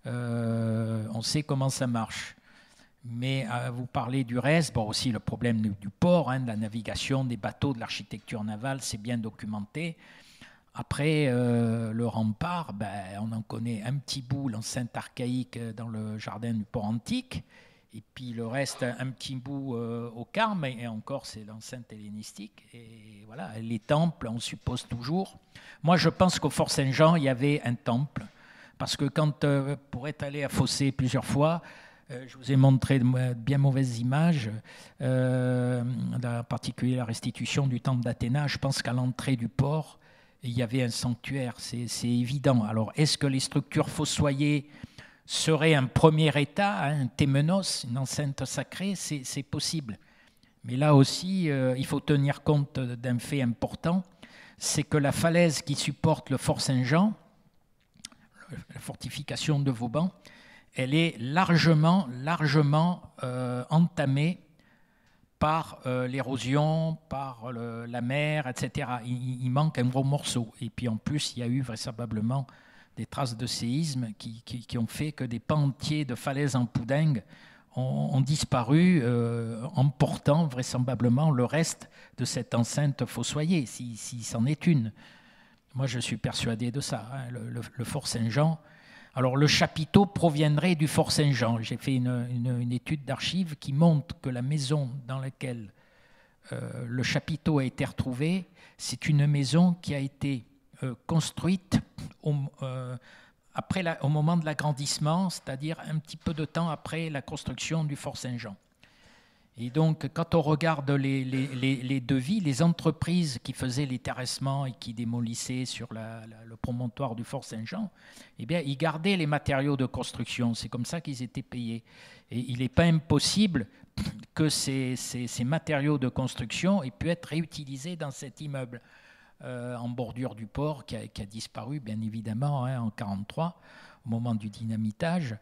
on sait comment ça marche. Mais vous parlez du reste, bon, aussi le problème du port, de la navigation, des bateaux, de l'architecture navale, c'est bien documenté. Après, le rempart, on en connaît un petit bout, l'enceinte archaïque dans le jardin du port antique, et puis le reste, un petit bout au Carme, et encore, c'est l'enceinte hellénistique. Et voilà, les temples, on suppose toujours. Moi, je pense qu'au Fort Saint-Jean, il y avait un temple, parce que quand, pour être allé à Fossé plusieurs fois, je vous ai montré de bien mauvaises images, en particulier la restitution du temple d'Athéna. Je pense qu'à l'entrée du port, il y avait un sanctuaire, c'est évident. Alors, est-ce que les structures fossoyées seraient un premier état, un témenos, une enceinte sacrée? C'est possible. Mais là aussi, il faut tenir compte d'un fait important, c'est que la falaise qui supporte le Fort Saint-Jean, la fortification de Vauban, elle est largement entamée par l'érosion, par la mer, etc. Il manque un gros morceau. Et puis en plus, il y a eu vraisemblablement des traces de séisme qui ont fait que des pans entiers de falaises en poudingue ont disparu, emportant vraisemblablement le reste de cette enceinte fossoyée, si c'en est une. Moi, je suis persuadé de ça. Le Fort Saint-Jean. Alors, le chapiteau proviendrait du Fort Saint-Jean. J'ai fait une étude d'archives qui montre que la maison dans laquelle le chapiteau a été retrouvé, c'est une maison qui a été construite au moment de l'agrandissement, c'est-à-dire un petit peu de temps après la construction du Fort Saint-Jean. Et donc, quand on regarde les devis, les entreprises qui faisaient les terrassements et qui démolissaient sur le promontoire du Fort Saint-Jean, eh bien, ils gardaient les matériaux de construction. C'est comme ça qu'ils étaient payés. Et il n'est pas impossible que ces matériaux de construction aient pu être réutilisés dans cet immeuble en bordure du port qui a disparu, bien évidemment, en 1943, au moment du dynamitage.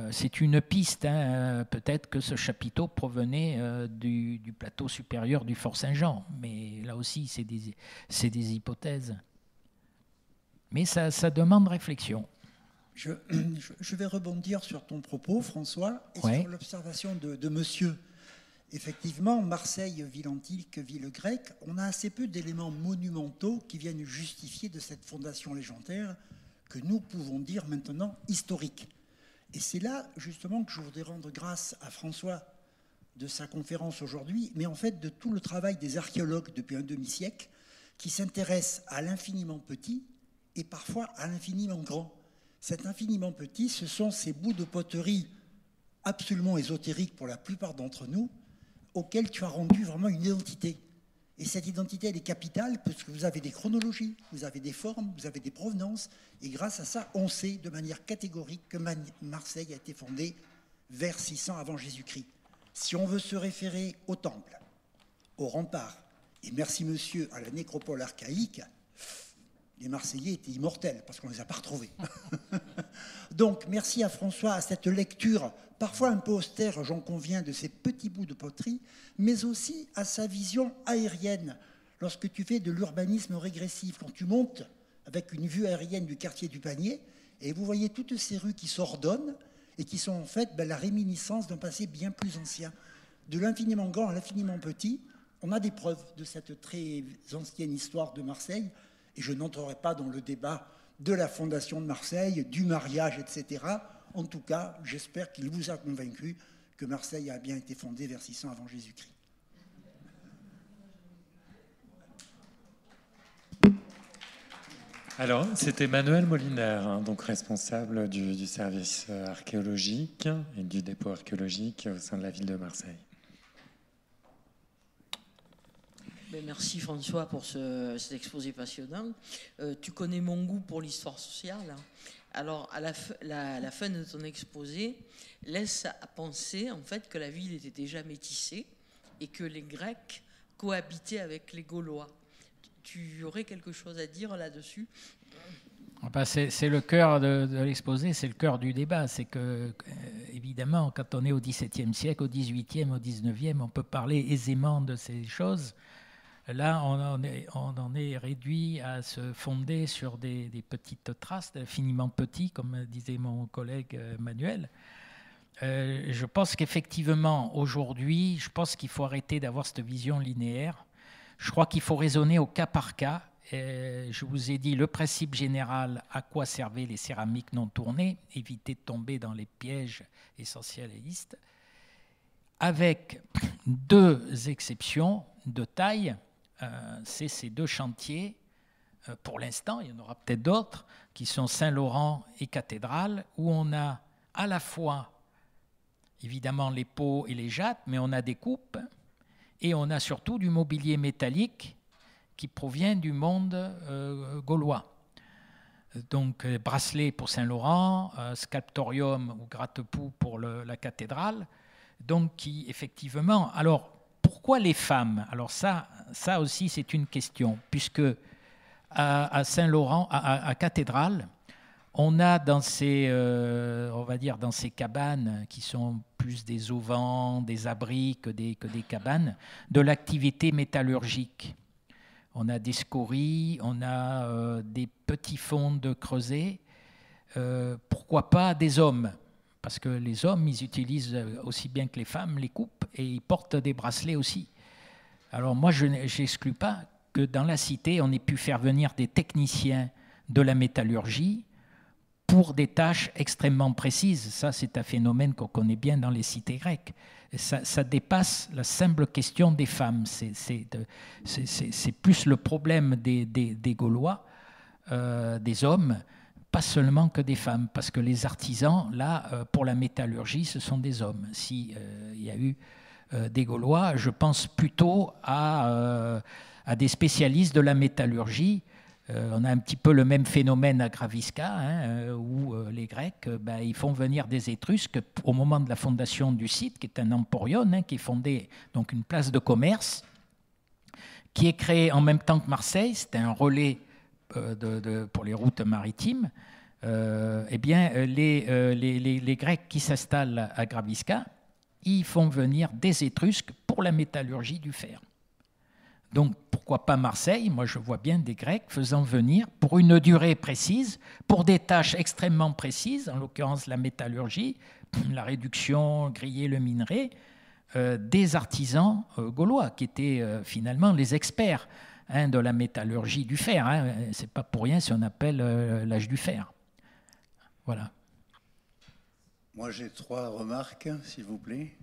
C'est une piste, peut-être que ce chapiteau provenait du plateau supérieur du Fort Saint-Jean, mais là aussi c'est des hypothèses. Mais ça demande réflexion. Je vais rebondir sur ton propos, François, et sur l'observation de monsieur. Effectivement, Marseille, ville antique, ville grecque, on a assez peu d'éléments monumentaux qui viennent justifier de cette fondation légendaire que nous pouvons dire maintenant historique. Et c'est là, justement, que je voudrais rendre grâce à François de sa conférence aujourd'hui, mais en fait de tout le travail des archéologues depuis un demi-siècle qui s'intéressent à l'infiniment petit et parfois à l'infiniment grand. Cet infiniment petit, ce sont ces bouts de poterie absolument ésotériques pour la plupart d'entre nous, auxquels tu as rendu vraiment une identité. Et cette identité, elle est capitale parce que vous avez des chronologies, vous avez des formes, vous avez des provenances. Et grâce à ça, on sait de manière catégorique que Marseille a été fondée vers 600 avant Jésus-Christ. Si on veut se référer au temple, au rempart, et merci monsieur à la nécropole archaïque, les Marseillais étaient immortels parce qu'on ne les a pas retrouvés. Donc merci à François, à cette lecture parfois un peu austère, j'en conviens, de ces petits bouts de poterie, mais aussi à sa vision aérienne. Lorsque tu fais de l'urbanisme régressif, quand tu montes avec une vue aérienne du quartier du Panier, et vous voyez toutes ces rues qui s'ordonnent et qui sont en fait la réminiscence d'un passé bien plus ancien. De l'infiniment grand à l'infiniment petit, on a des preuves de cette très ancienne histoire de Marseille, et je n'entrerai pas dans le débat de la fondation de Marseille, du mariage, etc. En tout cas, j'espère qu'il vous a convaincu que Marseille a bien été fondée vers 600 avant Jésus-Christ. Alors, c'était Manuel Moliner, donc responsable du service archéologique et du dépôt archéologique au sein de la ville de Marseille. Merci François pour cet exposé passionnant. Tu connais mon goût pour l'histoire sociale. Alors, à la fin de ton exposé, laisse à penser en fait que la ville était déjà métissée et que les Grecs cohabitaient avec les Gaulois. Tu aurais quelque chose à dire là-dessus ? C'est le cœur de l'exposé, c'est le cœur du débat. C'est que, évidemment, quand on est au XVIIe siècle, au XVIIIe, au XIXe, on peut parler aisément de ces choses. Là, on en est réduit à se fonder sur des petites traces, infiniment petits, comme disait mon collègue Manuel. Je pense qu'effectivement, aujourd'hui, je pense qu'il faut arrêter d'avoir cette vision linéaire. Je crois qu'il faut raisonner au cas par cas. Je vous ai dit le principe général, à quoi servaient les céramiques non tournées, éviter de tomber dans les pièges essentialistes, avec deux exceptions de taille. C'est ces deux chantiers, pour l'instant, il y en aura peut-être d'autres, qui sont Saint-Laurent et Cathédrale, où on a à la fois, évidemment, les pots et les jattes, mais on a des coupes, et on a surtout du mobilier métallique qui provient du monde gaulois. Donc, bracelet pour Saint-Laurent, sculptorium ou gratte-poux pour la cathédrale, donc qui, effectivement... Alors, pourquoi les femmes? Alors ça aussi, c'est une question, puisque à Saint-Laurent, à Cathédrale, on a dans ces, on va dire, dans ces cabanes qui sont plus des auvents, des abris que des cabanes, de l'activité métallurgique. On a des scories, on a des petits fonds de creuset. Pourquoi pas des hommes? Parce que les hommes, ils utilisent aussi bien que les femmes les coupes et ils portent des bracelets aussi. Alors moi, je n'exclus pas que dans la cité, on ait pu faire venir des techniciens de la métallurgie pour des tâches extrêmement précises. Ça, c'est un phénomène qu'on connaît bien dans les cités grecques. Ça dépasse la simple question des femmes. C'est plus le problème des Gaulois, des hommes, pas seulement que des femmes, parce que les artisans, là, pour la métallurgie, ce sont des hommes. S'il y a eu des Gaulois, je pense plutôt à des spécialistes de la métallurgie. On a un petit peu le même phénomène à Gravisca, où les Grecs, ils font venir des Étrusques au moment de la fondation du site, qui est un emporion, qui est fondé, donc une place de commerce, qui est créée en même temps que Marseille. C'était un relais pour les routes maritimes. Les Grecs qui s'installent à Gravisca, ils font venir des Étrusques pour la métallurgie du fer. Donc, pourquoi pas Marseille? Moi, je vois bien des Grecs faisant venir, pour une durée précise, pour des tâches extrêmement précises, en l'occurrence la métallurgie, la réduction, griller le minerai, des artisans gaulois, qui étaient finalement les experts de la métallurgie du fer. Ce n'est pas pour rien si on appelle l'âge du fer. Voilà. Moi, j'ai 3 remarques, s'il vous plaît.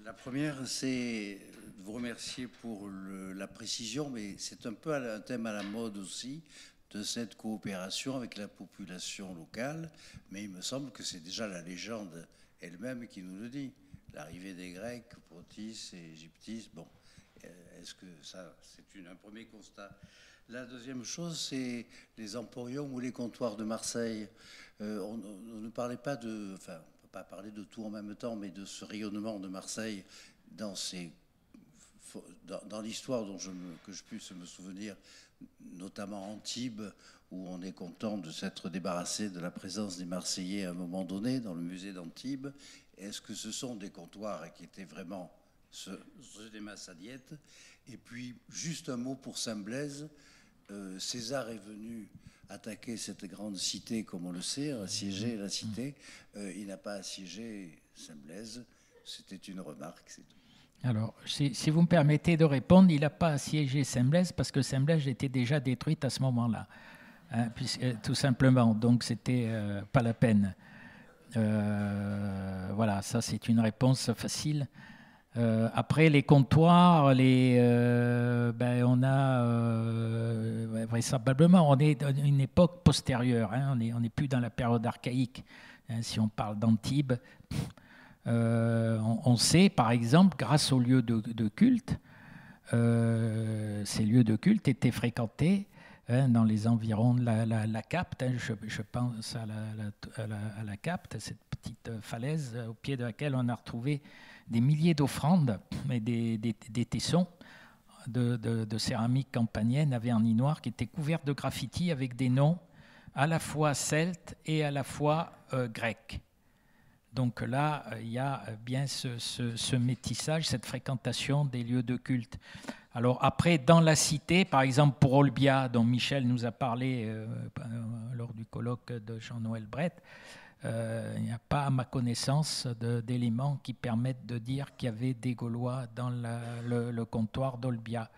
La première, c'est de vous remercier pour la précision, mais c'est un peu un thème à la mode aussi, de cette coopération avec la population locale. Mais il me semble que c'est déjà la légende elle-même qui nous le dit. L'arrivée des Grecs, Protis et Égyptis, bon, est-ce que ça, c'est un premier constat? La deuxième chose, c'est les emporiums ou les comptoirs de Marseille. On ne parlait pas de... Enfin, on ne peut pas parler de tout en même temps, mais de ce rayonnement de Marseille dans l'histoire que je puisse me souvenir, notamment Antibes, où on est content de s'être débarrassé de la présence des Marseillais à un moment donné dans le musée d'Antibes. Est-ce que ce sont des comptoirs qui étaient vraiment des masses à diète? Et puis, juste un mot pour Saint-Blaise. César est venu attaquer cette grande cité, comme on le sait, assiéger la cité. Il n'a pas assiégé Saint-Blaise. C'était une remarque, c'est tout. Alors, si vous me permettez de répondre, il n'a pas assiégé Saint-Blaise parce que Saint-Blaise était déjà détruite à ce moment-là, tout simplement. Donc, c'était pas la peine. Voilà, ça c'est une réponse facile. Après les comptoirs, on a vraisemblablement, on est dans une époque postérieure. On n'est plus dans la période archaïque. Si on parle d'Antibes. On sait, par exemple, grâce aux lieux de culte, ces lieux de culte étaient fréquentés dans les environs de la Capte. Je pense à la Capte, cette petite falaise au pied de laquelle on a retrouvé des milliers d'offrandes et des tessons de céramique campanienne à vernis noir qui étaient couverts de graffitis avec des noms à la fois celtes et à la fois grecs. Donc là, il y a bien ce métissage, cette fréquentation des lieux de culte. Alors après, dans la cité, par exemple pour Olbia, dont Michel nous a parlé lors du colloque de Jean-Noël Brett, il n'y a pas, à ma connaissance, d'éléments qui permettent de dire qu'il y avait des Gaulois dans le comptoir d'Olbia.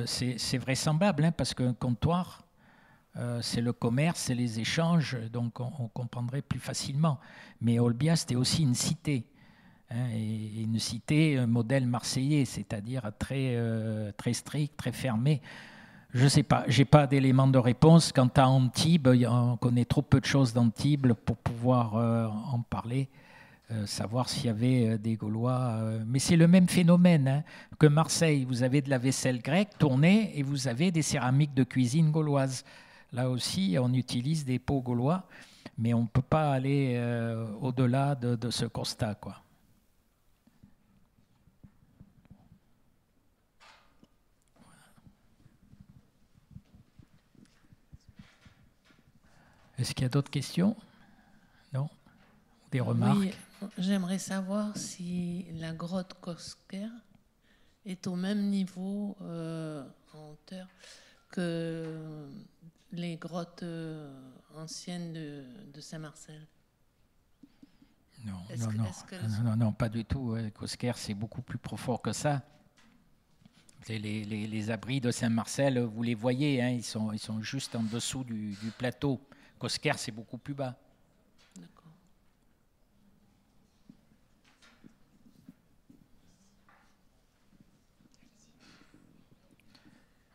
C'est vraisemblable, hein, parce qu'un comptoir, c'est le commerce, c'est les échanges, donc on comprendrait plus facilement. Mais Olbia, c'était aussi une cité, hein, et une cité modèle marseillais, c'est-à-dire très strict, très fermé. Je ne sais pas, je n'ai pas d'éléments de réponse. Quant à Antibes, on connaît trop peu de choses d'Antibes pour pouvoir en parler, savoir s'il y avait des Gaulois. Mais c'est le même phénomène, hein, que Marseille. Vous avez de la vaisselle grecque tournée et vous avez des céramiques de cuisine gauloises. Là aussi, on utilise des pots gaulois, mais on ne peut pas aller au-delà de ce constat, quoi. Est-ce qu'il y a d'autres questions? Non? Des remarques? Oui, j'aimerais savoir si la grotte Cosquer est au même niveau en hauteur que les grottes anciennes de Saint-Marcel. Non, pas du tout. Cosquer, c'est beaucoup plus profond que ça. Les abris de Saint-Marcel, vous les voyez, hein, ils sont juste en dessous du plateau. Cosquer, c'est beaucoup plus bas. D'accord.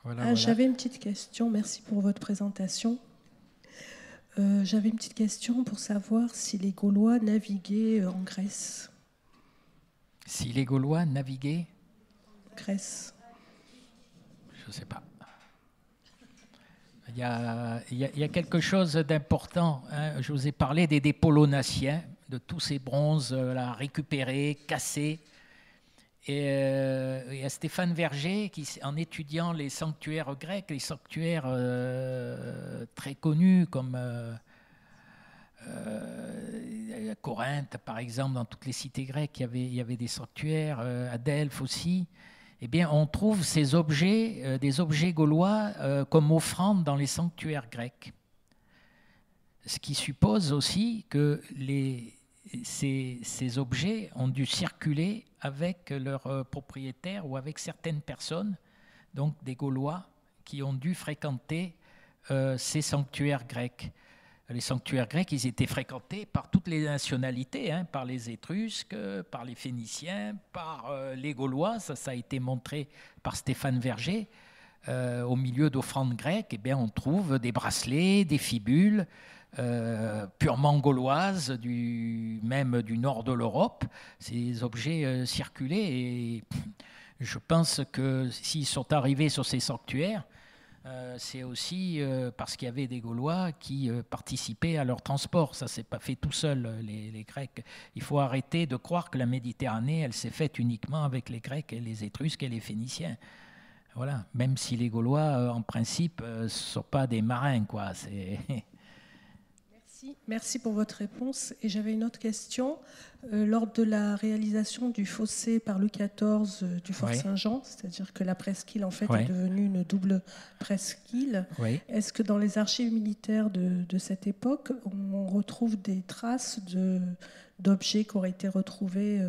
Voilà. J'avais une petite question, merci pour votre présentation. J'avais une petite question pour savoir si les Gaulois naviguaient en Grèce. Si les Gaulois naviguaient en Grèce? Je ne sais pas. Il y a quelque chose d'important, hein. Je vous ai parlé des dépôts launatiens, de tous ces bronzes là, récupérés, cassés. Et il y a Stéphane Verger, qui, en étudiant les sanctuaires grecs, les sanctuaires très connus comme Corinthe, par exemple, dans toutes les cités grecques, il y avait des sanctuaires, à Delphes aussi. Eh bien, on trouve ces objets, des objets gaulois, comme offrandes dans les sanctuaires grecs. Ce qui suppose aussi que ces objets ont dû circuler avec leurs propriétaires ou avec certaines personnes, donc des Gaulois, qui ont dû fréquenter ces sanctuaires grecs. Les sanctuaires grecs, ils étaient fréquentés par toutes les nationalités, hein, par les Étrusques, par les Phéniciens, par les Gaulois. Ça a été montré par Stéphane Verger. Au milieu d'offrandes grecques, eh bien, on trouve des bracelets, des fibules, purement gauloises, même du nord de l'Europe. Ces objets circulaient et je pense que s'ils sont arrivés sur ces sanctuaires, c'est aussi parce qu'il y avait des Gaulois qui participaient à leur transport. Ça ne s'est pas fait tout seul, les Grecs. Il faut arrêter de croire que la Méditerranée, elle s'est faite uniquement avec les Grecs et les Étrusques et les Phéniciens. Voilà. Même si les Gaulois, en principe, ne sont pas des marins, quoi. Merci pour votre réponse. Et j'avais une autre question. Lors de la réalisation du fossé par Louis XIV du Fort Saint-Jean, c'est-à-dire que la presqu'île en fait est devenue une double presqu'île, est-ce que dans les archives militaires de cette époque, on retrouve des traces d'objets qui auraient été retrouvés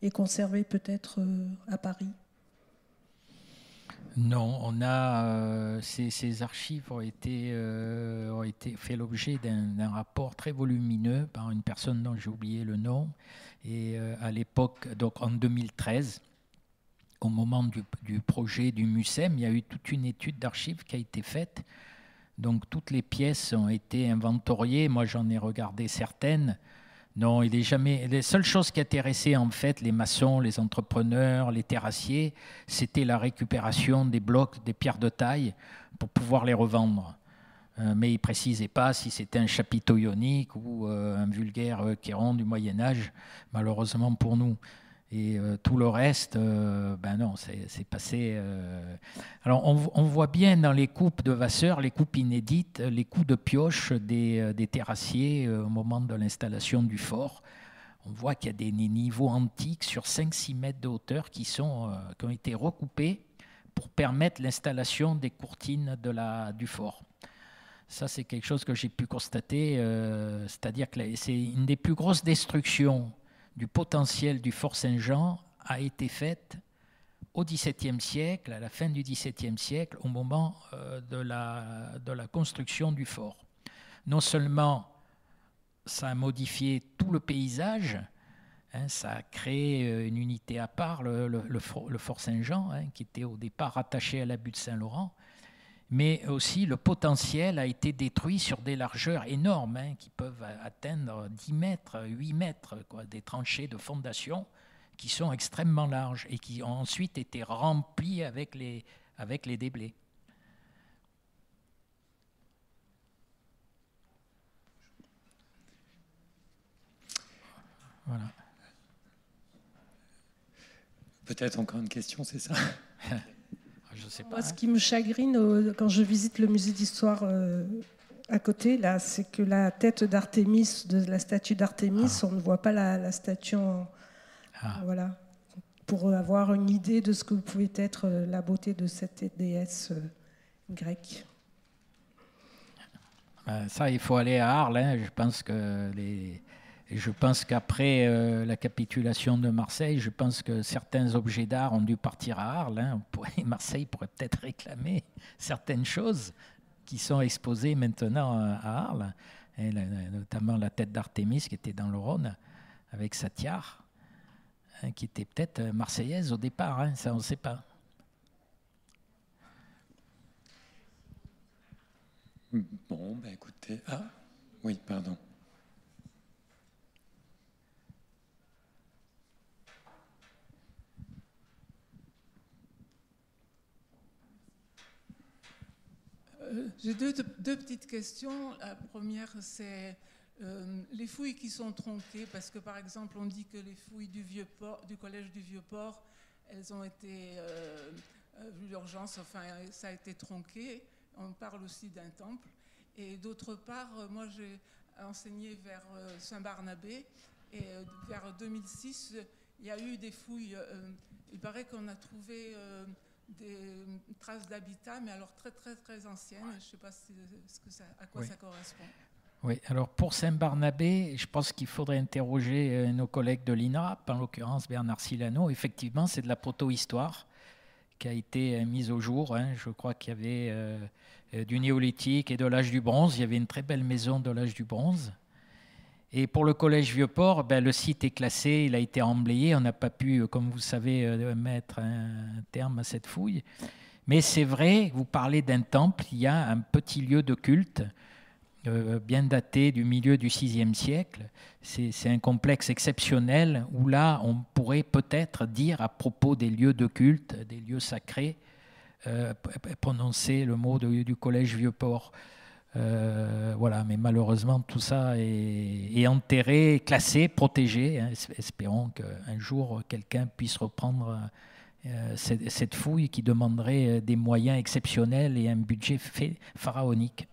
et conservés peut-être à Paris? Non, on a ces archives ont été fait l'objet d'un rapport très volumineux par une personne dont j'ai oublié le nom. Et à l'époque, donc en 2013, au moment du projet du MUSEM, il y a eu toute une étude d'archives qui a été faite. Donc toutes les pièces ont été inventoriées. Moi, j'en ai regardé certaines. Non, il est jamais. Les seules choses qui intéressaient en fait les maçons, les entrepreneurs, les terrassiers, c'était la récupération des blocs, des pierres de taille pour pouvoir les revendre. Mais ils ne précisaient pas si c'était un chapiteau ionique ou un vulgaire chéron du Moyen-Âge, malheureusement pour nous. Et tout le reste, ben non, c'est passé. Alors, on voit bien dans les coupes de Vasseur, les coupes inédites, les coups de pioche des terrassiers au moment de l'installation du fort. On voit qu'il y a des niveaux antiques sur 5-6 mètres de hauteur qui ont été recoupés pour permettre l'installation des courtines du fort. Ça, c'est quelque chose que j'ai pu constater, c'est-à-dire que c'est une des plus grosses destructions du potentiel du fort Saint-Jean a été faite au XVIIe siècle, à la fin du XVIIe siècle, au moment de la construction du fort. Non seulement ça a modifié tout le paysage, hein, ça a créé une unité à part, le fort Saint-Jean, hein, qui était au départ rattaché à la butte Saint-Laurent, mais aussi le potentiel a été détruit sur des largeurs énormes, hein, qui peuvent atteindre 10 mètres, 8 mètres, quoi, des tranchées de fondation qui sont extrêmement larges et qui ont ensuite été remplies avec les déblais. Voilà. Peut-être encore une question, c'est ça? Je sais pas. Moi, ce qui me chagrine quand je visite le musée d'histoire à côté, là, c'est que la tête d'Artémis, de la statue d'Artémis, on ne voit pas la statue voilà, pour avoir une idée de ce que pouvait être la beauté de cette déesse grecque. Ça, il faut aller à Arles. Hein. Je pense qu'après la capitulation de Marseille, je pense que certains objets d'art ont dû partir à Arles. Hein. Marseille pourrait peut-être réclamer certaines choses qui sont exposées maintenant à Arles, et notamment la tête d'Artémis qui était dans le Rhône avec sa tiare, hein, qui était peut-être marseillaise au départ. Hein. Ça, on ne sait pas. Bon, ben écoutez... Ah, oui, pardon. J'ai deux petites questions. La première, c'est les fouilles qui sont tronquées, parce que par exemple, on dit que les fouilles du collège du Vieux-Port, elles ont été, vu l'urgence, enfin, ça a été tronqué. On parle aussi d'un temple. Et d'autre part, moi, j'ai enseigné vers Saint-Barnabé, et vers 2006, il y a eu des fouilles. Il paraît qu'on a trouvé des traces d'habitat, mais alors très très très anciennes. Je ne sais pas à quoi ça correspond. Oui, alors pour Saint-Barnabé, je pense qu'il faudrait interroger nos collègues de l'INRAP, en l'occurrence Bernard Silano. Effectivement, c'est de la proto-histoire qui a été mise au jour. Hein. Je crois qu'il y avait du néolithique et de l'âge du bronze. Il y avait une très belle maison de l'âge du bronze. Et pour le collège Vieux-Port, le site est classé, il a été emblayé. On n'a pas pu, comme vous savez, mettre un terme à cette fouille. Mais c'est vrai, vous parlez d'un temple, il y a un petit lieu de culte bien daté du milieu du VIe siècle. C'est un complexe exceptionnel où là, on pourrait peut-être dire à propos des lieux de culte, des lieux sacrés, prononcer le mot du collège Vieux-Port. Voilà, mais malheureusement tout ça est enterré, classé, protégé. Hein. Espérons qu'un jour quelqu'un puisse reprendre cette fouille qui demanderait des moyens exceptionnels et un budget pharaonique.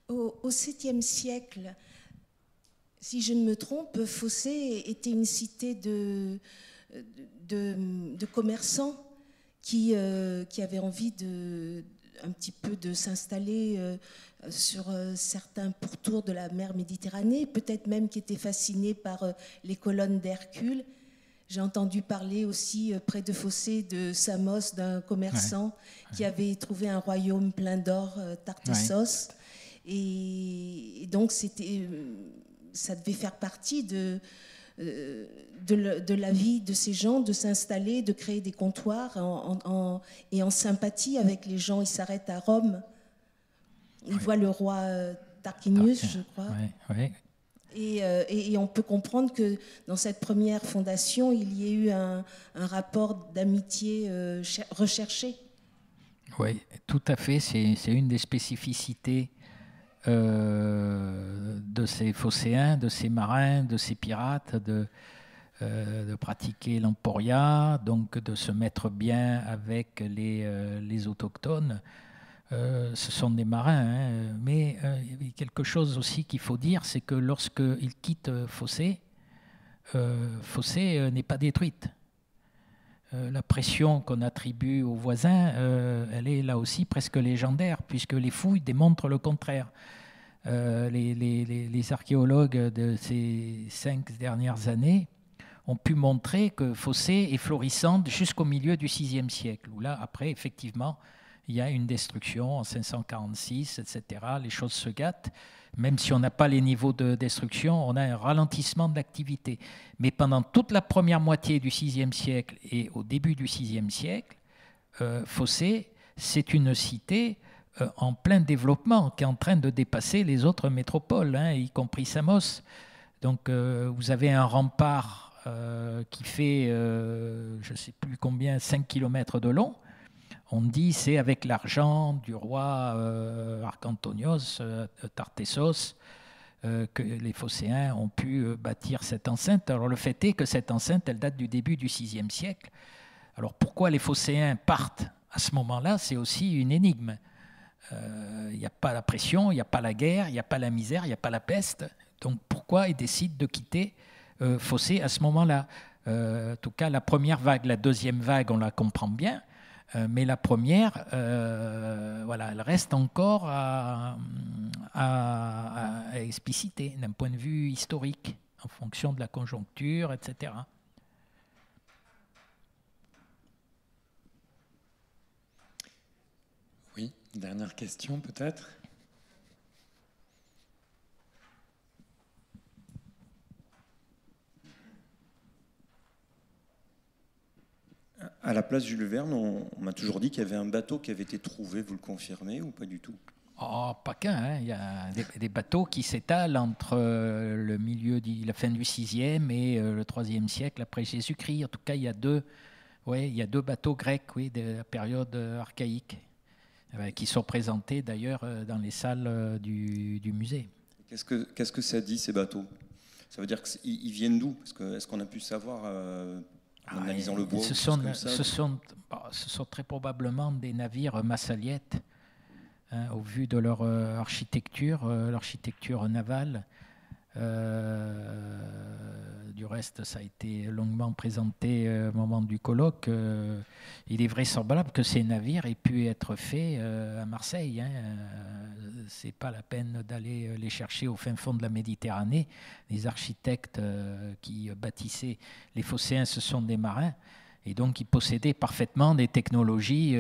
Au VIIe siècle, si je ne me trompe, Fossé était une cité de commerçants qui avaient envie un petit peu de s'installer sur certains pourtours de la mer Méditerranée, peut-être même qui étaient fascinés par les colonnes d'Hercule. J'ai entendu parler aussi près de Fossé de Samos, d'un commerçant qui avait trouvé un royaume plein d'or, Tartessos. Et donc ça devait faire partie de la vie de ces gens, de s'installer, de créer des comptoirs et en sympathie avec les gens. Ils s'arrêtent à Rome, ils voient le roi Tarquinius, je crois. Et on peut comprendre que dans cette première fondation, il y ait eu un rapport d'amitié recherché. Oui, tout à fait. C'est une des spécificités de ces phocéens, de ces marins, de ces pirates, de pratiquer l'emporia, donc de se mettre bien avec les autochtones. Ce sont des marins, hein, mais il y a quelque chose aussi qu'il faut dire, c'est que lorsqu'ils quittent Fossé, Fossé n'est pas détruite. La pression qu'on attribue aux voisins, elle est là aussi presque légendaire, puisque les fouilles démontrent le contraire. Les archéologues de ces 5 dernières années ont pu montrer que Fossé est florissante jusqu'au milieu du VIe siècle, où là, après, effectivement, il y a une destruction en 546, etc. Les choses se gâtent. Même si on n'a pas les niveaux de destruction, on a un ralentissement de l'activité. Mais pendant toute la première moitié du VIe siècle et au début du VIe siècle, Fossé, c'est une cité en plein développement, qui est en train de dépasser les autres métropoles, hein, y compris Samos. Donc vous avez un rempart qui fait, je ne sais plus combien, 5 km de long. On dit c'est avec l'argent du roi Archantonios, Tartessos, que les Phocéens ont pu bâtir cette enceinte. Alors le fait est que cette enceinte, elle date du début du VIe siècle. Alors pourquoi les Phocéens partent à ce moment-là, c'est aussi une énigme. Il n'y a pas la pression, il n'y a pas la guerre, il n'y a pas la misère, il n'y a pas la peste. Donc pourquoi ils décident de quitter Fossé à ce moment-là? En tout cas, la première vague, la deuxième vague, on la comprend bien. Mais la première, voilà, elle reste encore à expliciter d'un point de vue historique, en fonction de la conjoncture, etc. Oui, dernière question peut-être. À la place Jules Verne, on m'a toujours dit qu'il y avait un bateau qui avait été trouvé. Vous le confirmez ou pas du tout? Oh, pas qu'un. Hein. Il y a des bateaux qui s'étalent entre le milieu la fin du VIe et le IIIe siècle après Jésus-Christ. En tout cas, il y a deux bateaux grecs, oui, de la période archaïque, qui sont présentés d'ailleurs dans les salles du musée. Qu'est-ce que ça dit, ces bateaux? Ça veut dire qu'ils viennent d'où? Est-ce qu'on a pu savoir en analysant le bois? Ce sont très probablement des navires massaliettes, hein, au vu de leur architecture navale. Du reste, ça a été longuement présenté au moment du colloque. Il est vraisemblable que ces navires aient pu être faits à Marseille. Hein. C'est pas la peine d'aller les chercher au fin fond de la Méditerranée. Les architectes qui bâtissaient les Phocéens, ce sont des marins. Et donc, ils possédaient parfaitement des technologies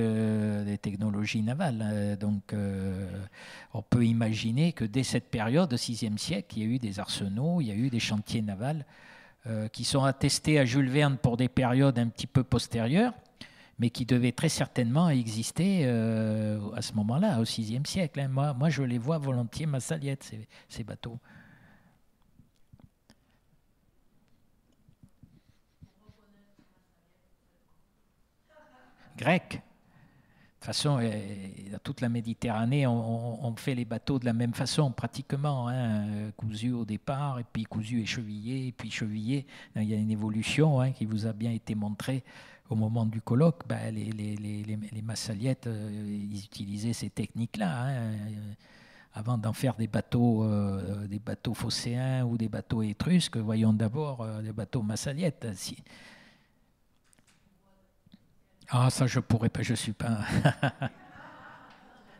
navales. Donc, on peut imaginer que dès cette période, au VIe siècle, il y a eu des arsenaux, il y a eu des chantiers navals qui sont attestés à Jules Verne pour des périodes un petit peu postérieures, mais qui devaient très certainement exister à ce moment-là, au VIe siècle. Hein. Moi, je les vois volontiers massaliettes, ces bateaux. Grec. De toute façon, dans toute la Méditerranée, on fait les bateaux de la même façon, pratiquement, hein, cousus au départ, et puis cousus et chevillés, et puis chevillés. Il y a une évolution, hein, qui vous a bien été montrée au moment du colloque. Ben, les massaliettes, ils utilisaient ces techniques-là, hein, avant d'en faire des bateaux phocéens ou des bateaux étrusques. Voyons d'abord les bateaux massaliettes. Ah, ça, je pourrais pas, je suis pas.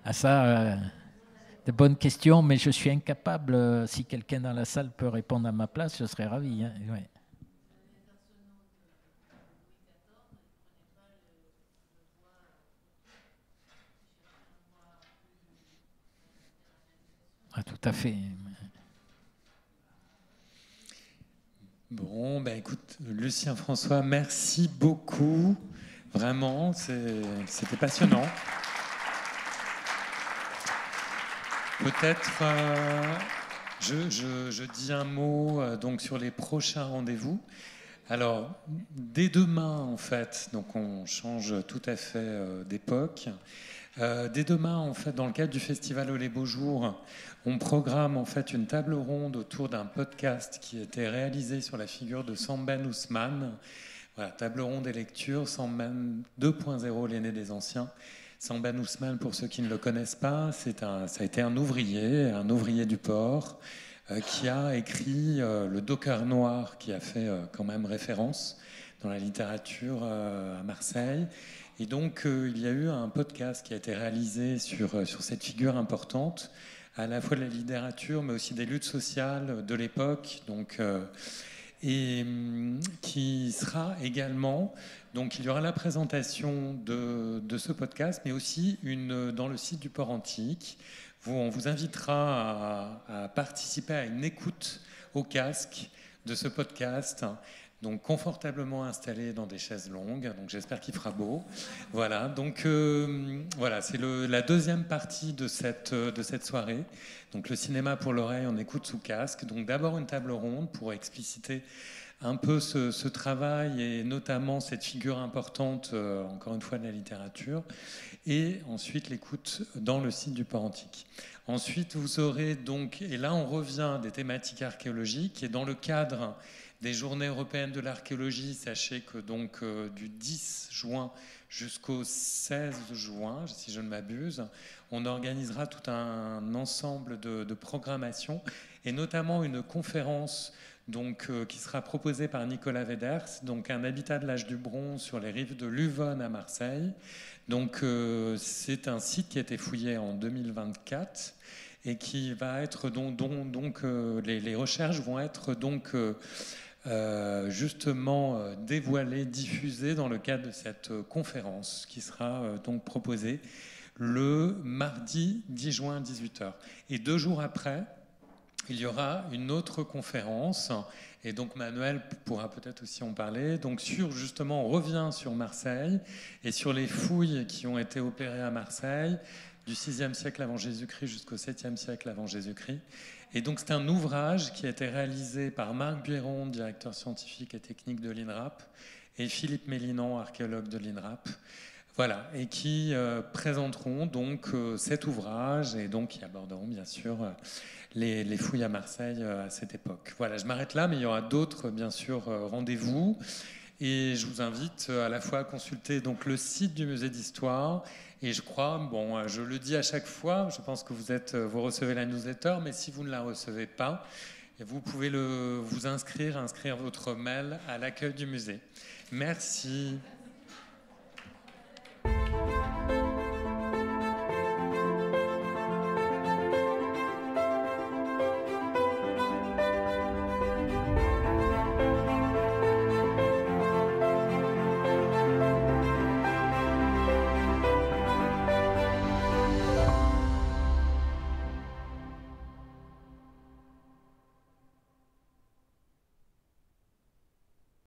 Ah, ça, de bonnes questions, mais je suis incapable. Si quelqu'un dans la salle peut répondre à ma place, je serais ravi. Hein. Ouais. Ah, tout à fait. Bon, ben écoute, Lucien François, merci beaucoup. Vraiment, c'était passionnant. Peut-être, je dis un mot donc sur les prochains rendez-vous. Alors, dès demain, en fait, donc on change tout à fait d'époque. Dès demain, en fait, dans le cadre du festival Au les Beaux Jours, on programme en fait une table ronde autour d'un podcast qui a été réalisé sur la figure de Samben Ousmane. Voilà, table ronde et lecture, Samben 2.0, l'aîné des anciens. Samben Ousmane, pour ceux qui ne le connaissent pas, ça a été un ouvrier du port, qui a écrit le Docker noir, qui a fait quand même référence dans la littérature à Marseille. Et donc, il y a eu un podcast qui a été réalisé sur cette figure importante, à la fois de la littérature, mais aussi des luttes sociales de l'époque. Et qui sera également... Donc, il y aura la présentation de ce podcast, mais aussi dans le site du Port Antique. On vous invitera à participer à une écoute au casque de ce podcast, donc confortablement installé dans des chaises longues. Donc j'espère qu'il fera beau. Voilà. Donc voilà, c'est la deuxième partie de cette soirée. Donc le cinéma pour l'oreille, on écoute sous casque. Donc d'abord une table ronde pour expliciter un peu ce travail et notamment cette figure importante, encore une fois, de la littérature. Et ensuite l'écoute dans le site du Port Antique. Ensuite, vous aurez donc, et là on revient à des thématiques archéologiques, et dans le cadre des Journées européennes de l'archéologie, sachez que donc du 10 juin jusqu'au 16 juin, si je ne m'abuse, on organisera tout un ensemble de programmations, et notamment une conférence qui sera proposée par Nicolas Veders, donc un habitat de l'âge du bronze sur les rives de l'Uvonne à Marseille. Donc c'est un site qui a été fouillé en 2024 et qui va être les recherches vont être justement dévoilées, diffusées dans le cadre de cette conférence qui sera donc proposée le mardi 10 juin à 18h. Et 2 jours après, il y aura une autre conférence, et donc Manuel pourra peut-être aussi en parler. Donc justement, on revient sur Marseille et sur les fouilles qui ont été opérées à Marseille du 6e siècle avant Jésus-Christ jusqu'au 7e siècle avant Jésus-Christ. Et donc c'est un ouvrage qui a été réalisé par Marc Buéron, directeur scientifique et technique de l'INRAP, et Philippe Mélinan, archéologue de l'INRAP. Voilà, et qui présenteront donc cet ouvrage et donc qui aborderont bien sûr les fouilles à Marseille à cette époque. Voilà, je m'arrête là, mais il y aura d'autres, bien sûr, rendez-vous. Et je vous invite à la fois à consulter donc, le site du musée d'histoire. Et je crois, je le dis à chaque fois, je pense que vous recevez la newsletter, mais si vous ne la recevez pas, vous pouvez vous inscrire votre mail à l'accueil du musée. Merci.